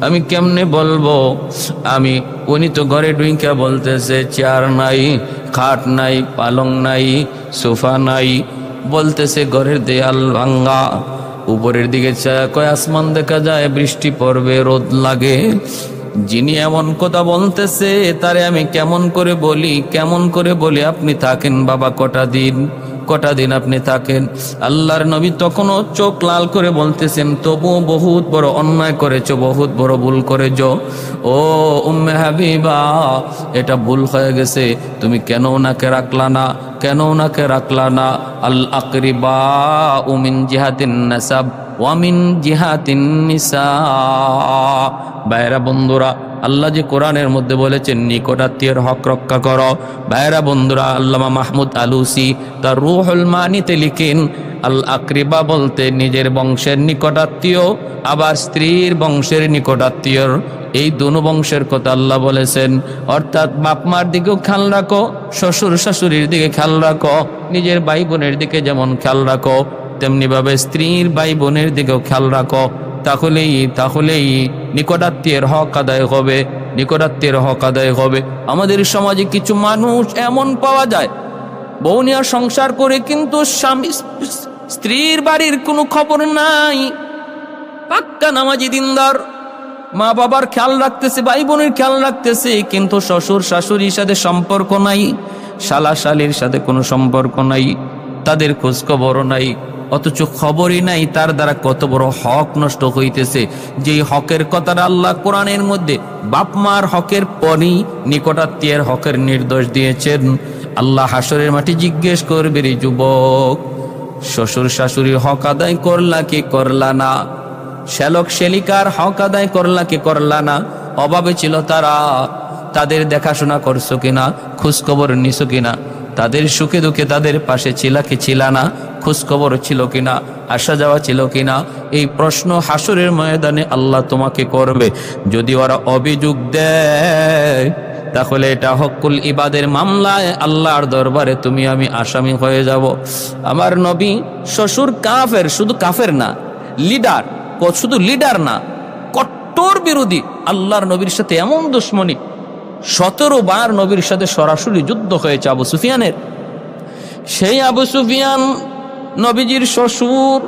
আমি কেমনে বলবো? উনি তো ঘরে ঢুইকা বলতেছে চেয়ার নাই, খাট নাই, পালং নাই, সোফা নাই, বলতেছে ঘরের দেয়াল ভাঙ্গা, উপরের দিকে কয় আসমান দেখা যায়, বৃষ্টি পড়বে, রোদ লাগে। যিনি এমন কথা বলতেছে তারে আমি কেমন করে বলি আপনি থাকেন বাবা কটা দিন আপনি থাকেন। আল্লাহর নবী তখনও চোখ লাল করে বলতেছেন, তবুও বহুত বড় অন্যায় করেছো, বহুত বড় ভুল করেছো। ও উম্মে হাবিবা, এটা ভুল হয়ে গেছে, তুমি কেন ওনাকে রাখলা না? আল আকরিবা মিন জিহাতিন নাসাব ওয়া মিন জিহাতিন নিসা। ভাইরা বন্ধুরা, আল্লাহ যে কোরআনের মধ্যে বলেছেন নিকটাত্মীয়ের হক রক্ষা করো। ভাইরা বন্ধুরা, আল্লামা মাহমুদ আলুসি তার রুহুল মানিতে লিখেন, আল আকরিবা বলতে নিজের বংশের নিকটাত্মীয়, আবার স্ত্রীর বংশের নিকটাত্মীয়, এই দুনো বংশের কথা আল্লাহ বলেছেন। অর্থাৎ বাপ মার দিকেও খেয়াল রাখো, শ্বশুর শাশুড়ির দিকে খেয়াল রাখো, নিজের ভাই বোনের দিকে যেমন খেয়াল রাখো, তেমনি ভাবে স্ত্রীর ভাই বোনের দিকেও খেয়াল রাখো। তাহলেই নিকটাত্মীয়ের হক আদায় হবে। আমাদের সমাজে কিছু মানুষ এমন পাওয়া যায়, বউ নিয়ে সংসার করে কিন্তু স্ত্রীর বাড়ির কোনো খবর নাই, পাক্কা নামাজি দিনদার, মা বাবার খেয়াল রাখতেছে, ভাই বোনের খেয়াল রাখতেছে, কিন্তু শ্বশুর শাশুড়ির সাথে সম্পর্ক নাই, শালা শালির সাথে কোনো সম্পর্ক নাই, তাদের খোঁজ খবরও নাই, অথচ খবরই নাই তার দ্বারা কত বড় হক নষ্ট হইতেছে। যেই হকের কথাটা আল্লাহ কোরআনের মধ্যে বাপ মার হকের পরই নিকটাত্মীয়ের হকের নির্দেশ দিয়েছেন। আল্লাহ হাসরের মাঠে জিজ্ঞেস করবে, রে যুবক, শ্বশুর শাশুড়ির হক আদায় করলা কি করলা না? শ্যালক শ্যালিকার হক আদায় করলা কি করলা না? অভাবে ছিল তারা, তাদের দেখাশোনা করছো কিনা, খোঁজখবর নিছো কিনা? তাদের সুখে দুঃখে তাদের পাশে ছিলা কি ছিলা না? খোঁজখবর ছিল কিনা, আসা যাওয়া ছিল কিনা? এই প্রশ্ন হাসরের ময়দানে আল্লাহ তোমাকে করবে। যদি ওরা অভিযোগ দেয়, তাহলে এটা হকুল ইবাদের মামলায় আল্লাহর দরবারে তুমি আমি আসামি হয়ে যাব। আমার নবী শ্বশুর কাফের, শুধু কাফের না, লিডার, শুধু লিডার না, কট্টর বিরোধী। আল্লাহর নবীর সাথে এমন দুশ্মনী, 17 বার নবীর সাথে সরাসরি যুদ্ধ হয়েছে আবু সুফিয়ানের। সেই আবু সুফিয়ান নবীজির শ্বশুর।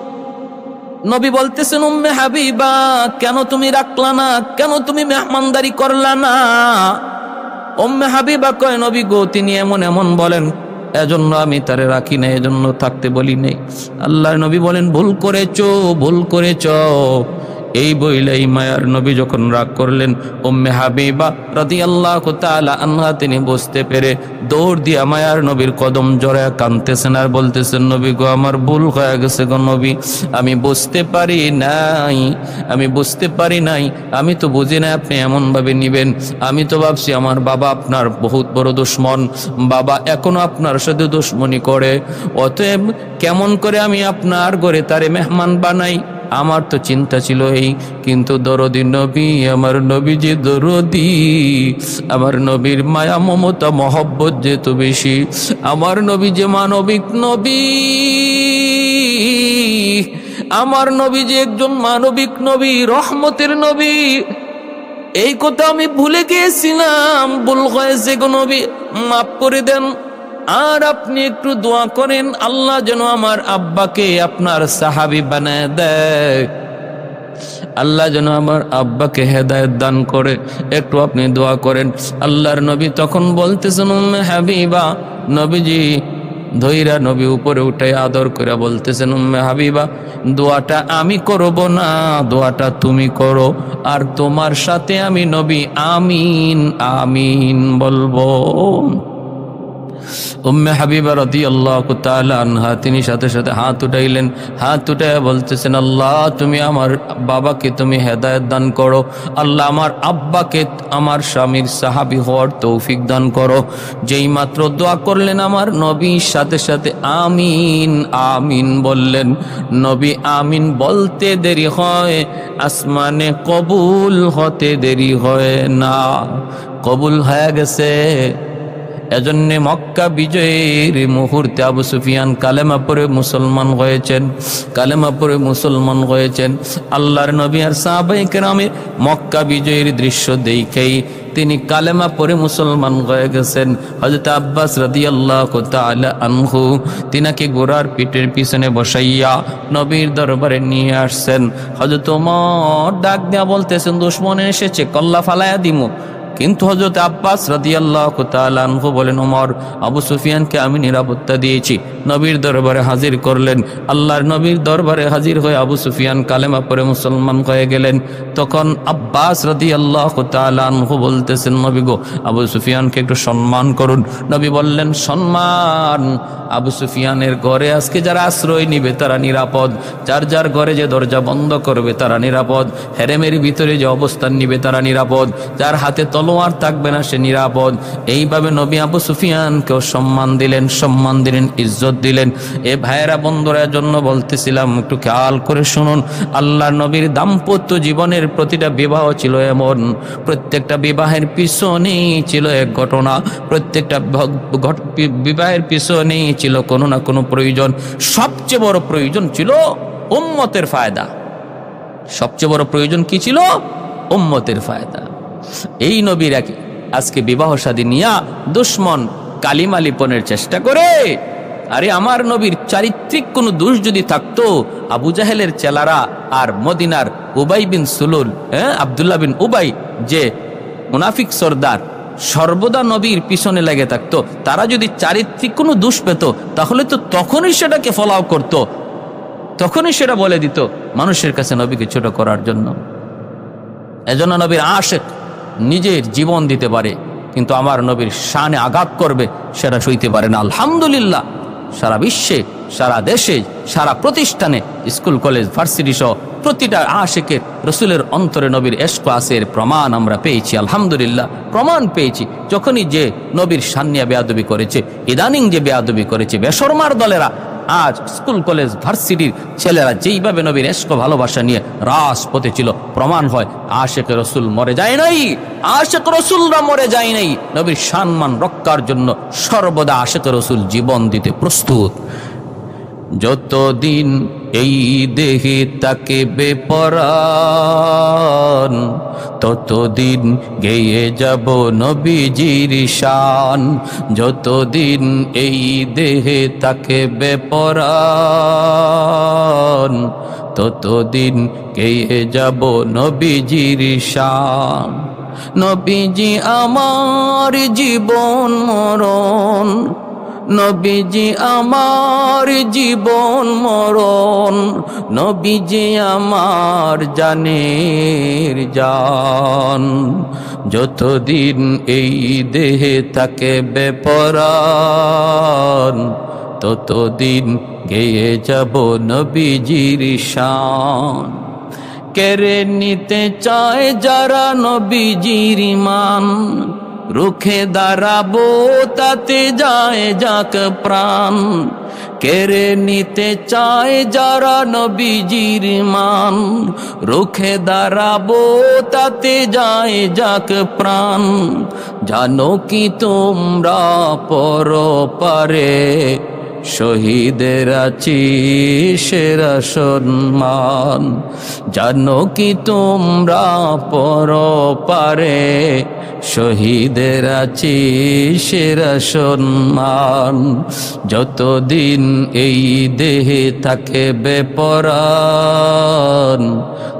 নবী বলতেছেন, উম্মে হাবিবা, কেন তুমি রাখলা না, কেন তুমি মেহমানদারি করলা না? উম্মে হাবিবা কয়, নবী গো, তিনি এমন বলেন, এজন্য আমি তারে রাখি না, এজন্য থাকতে বলি নেই। আল্লাহর নবী বলেন, ভুল করেছ। এই বইলাই মায়ার নবী যখন রাগ করলেন, উম্মে হাবিবা রাদিয়াল্লাহু তাআলা আনহা তিনি বুঝতে পেরে দৌড় দিয়া মায়ার নবীর কদম জড়ায় কাঁদতেছেন আর বলতেছেন, নবী গো, আমার ভুল হয়ে গেছে গো নবী, আমি বুঝতে পারি নাই, আমি তো বুঝি না আপনি এমন ভাবে নিবেন। আমি তো ভাবছি আমার বাবা আপনার বহুত বড় দুশ্মন, বাবা এখনো আপনার সাথে দুশ্মনী করে, অতএব কেমন করে আমি আপনার ঘরে তারে মেহমান বানাই, আমার তো চিন্তা ছিল এই। কিন্তু দরদি নবী, আমার নবী যে দরদি, আমার নবীর মায়া মমতা মহব্বত যেত বেশি, আমার নবী যে মানবিক নবী, আমার নবী যে একজন মানবিক নবী, রহমতের নবী, এই কথা আমি ভুলে গিয়েছিলাম, ভুল হয়েছে গো নবী, মাফ করে দেন। আর আপনি একটু দোয়া করেন, আল্লাহ যেন আমার আব্বাকে আপনার সাহাবী বানায় দেয়, আল্লাহ যেন আমার আব্বাকে হেদায়েত দান করে, একটু আপনি দোয়া করেন। আল্লাহর নবী তখন বলতেছেন, উম্মে হাবিবা, নবীজি ধৈরা নবী উপরে উঠে আদর করে বলতেছেন, উম্মে হাবিবা, দোয়াটা আমি করব না, দোয়াটা তুমি করো, আর তোমার সাথে আমি নবী আমিন আমিন বলবো। উম্মে হাবিবা রাদিয়াল্লাহু তাআলা আনহা তিনি সাথে সাথে হাত উঠাইলেন, হাত উঠায় বলতেছেন, আল্লাহ তুমি আমার বাবাকে তুমি হেদায়েত দান করো, আল্লাহ আমার আব্বাকে আমার স্বামীর সাহাবী হওয়ার তৌফিক দান করো। যেই মাত্র দোয়া করলেন, আমার নবী সাথে সাথে আমিন আমিন বললেন। নবী আমিন বলতে দেরি হয়, আসমানে কবুল হতে দেরি হয় না। কবুল হয়ে গেছে, এজন্য মক্কা বিজয়ের মুহূর্তে আবু সুফিয়ান কালেমা পড়ে মুসলমান হয়েছেন, কালেমা পড়ে মুসলমান হয়েছেন। আল্লাহর নবী আর সাহাবায়ে কেরামের মক্কা বিজয়ের দৃশ্য দেখেই তিনি কালেমা পড়ে মুসলমান হয়ে গেছেন। হযরত আব্বাস রাদিয়াল্লাহু তাআলা আনহু তিনাকে ঘোড়ার পিঠের পিছনে বসাইয়া নবীর দরবারে নিয়ে আসছেন। হযরত ওমর ডাক দেয়া বলতেছেন, দুশমন এসেছে, কল্লা ফালায়া দিমু। কিন্তু হযরত আব্বাস রাদিয়াল্লাহু তাআলা আনহু বলেন, ওমর, আবু সুফিয়ানকে আমি নিরাপত্তা দিয়েছি। নবীর দরবারে হাজির করলেন। আল্লাহর নবীর দরবারে হাজির হয়ে আবু সুফিয়ান কালেমা পড়ে মুসলমান হয়ে গেলেন। তখন আব্বাস রাদিয়াল্লাহু তাআলা আনহু বলতেছেন, নবী গো, আবু সুফিয়ানকে একটু সম্মান করুন। নবী বললেন, সম্মান? আবু সুফিয়ানের ঘরে আজকে যারা আশ্রয় নিবে তারা নিরাপদ, যার যার ঘরে যে দরজা বন্ধ করবে তারা নিরাপদ, হেরেমের ভিতরে যে অবস্থান নিবে তারা নিরাপদ, যার হাতে তলোয়ার থাকবে না সে নিরাপদ। এইভাবে নবী আবু সুফিয়ানকেও সম্মান দিলেন, সম্মান দিলেন, ইজ্জত দিলেন। এ ভাইয়েরা, বন্ধুরা, জন্য বলতেছিলাম, একটু খেয়াল করে শুনুন। আল্লাহর নবীর দাম্পত্য জীবনের প্রতিটা বিবাহ ছিল এমন, প্রত্যেকটা বিবাহের পিছনেই ছিল এক ঘটনা, প্রত্যেকটা বিবাহের পিছনেই ছিল কোনো না কোনো প্রয়োজন। সবচেয়ে বড় প্রয়োজন ছিল উম্মতের ফায়দা। সবচেয়ে বড় প্রয়োজন কি ছিল? উম্মতের ফায়দা। এই নবীর আজকে বিবাহ শাদী নিয়া দুশ্মন কালিমা লিপনের চেষ্টা করে। আরে আমার নবীর চারিত্রিক কোনো দোষ যদি থাকতো, আবু জাহেলের চেলারা আর মদিনার উবাই বিন সুলুল, আব্দুল্লাহ বিন উবাই, যে মুনাফিক সর্দার, সর্বদা নবীর পিছনে লেগে থাকতো, তারা যদি চারিত্রিক কোনো দোষ পেত তাহলে তো তখনই সেটাকে ফলাও করত, তখনই সেটা বলে দিত মানুষের কাছে নবীকে ছোট করার জন্য। এজন্য নবীর আশিক নিজের জীবন দিতে পারে, কিন্তু আমার নবীর শানে আঘাত করবে সেটা সইতে পারে না। আলহামদুলিল্লাহ, সারা বিশ্বে, সারা দেশে, সারা প্রতিষ্ঠানে, স্কুল, কলেজ, ভার্সিটি সহ প্রতিটা আশিকের রসুলের অন্তরে নবীর ইশক আছে, প্রমাণ আমরা পেয়েছি। আলহামদুলিল্লাহ, প্রমাণ পেয়েছি। যখনই যে নবীর শান নিয়ে বেয়াদবি করেছে, ইদানিং যে বেয়াদবি করেছে বেশরমার দলেরা, আজ স্কুল, কলেজ, ভার্সিটির ছেলেরা যেইভাবে নবীর ইশক ভালোবাসা নিয়ে রাজপথে ছিল, প্রমাণ হয় আশিক রসুল মরে যায় নাই, আশিক রসুলরা মরে যায় নাই। নবীর সম্মান রক্ষার জন্য সর্বদা আশিক রসুল জীবন দিতে প্রস্তুত। যতদিন এই দেহে তাকে বেপরান, ততদিন গেয়ে যাব নবীজির শান। যতদিন এই দেহে তাকে বেপরান, ততদিন গেয়ে যাব নবীজির শান। নবীজি আমার জীবন মরণ, নবীজি আমার জীবন মরণ, নবীজি আমার জানের জান। যতদিন এই দেহে তাকে বেপরান, ততদিন গেয়ে যাব নবীজির শান। কেড়ে নিতে চায় যারা নবীজির মান, রুখে দাঁড়াবো তাতে যায় যাক প্রাণ। কেড়ে নিতে চায় যারা নবীজির মান, রুখে দাঁড়াবো তাতে যায় যাক প্রাণ। জানো কি তোমরা পরপারে শহীদের আছি সেরা সম্মান। জানো কি তোমরা পরপারে শহীদের আছি সেরা সম্মান। যতদিন এই দেহে থাকে বেপরান,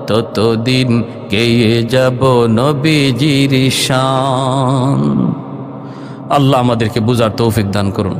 ততদিন গেয়ে যাব নবীজির শান। আল্লাহ আমাদেরকে বুঝার তৌফিক দান করুন।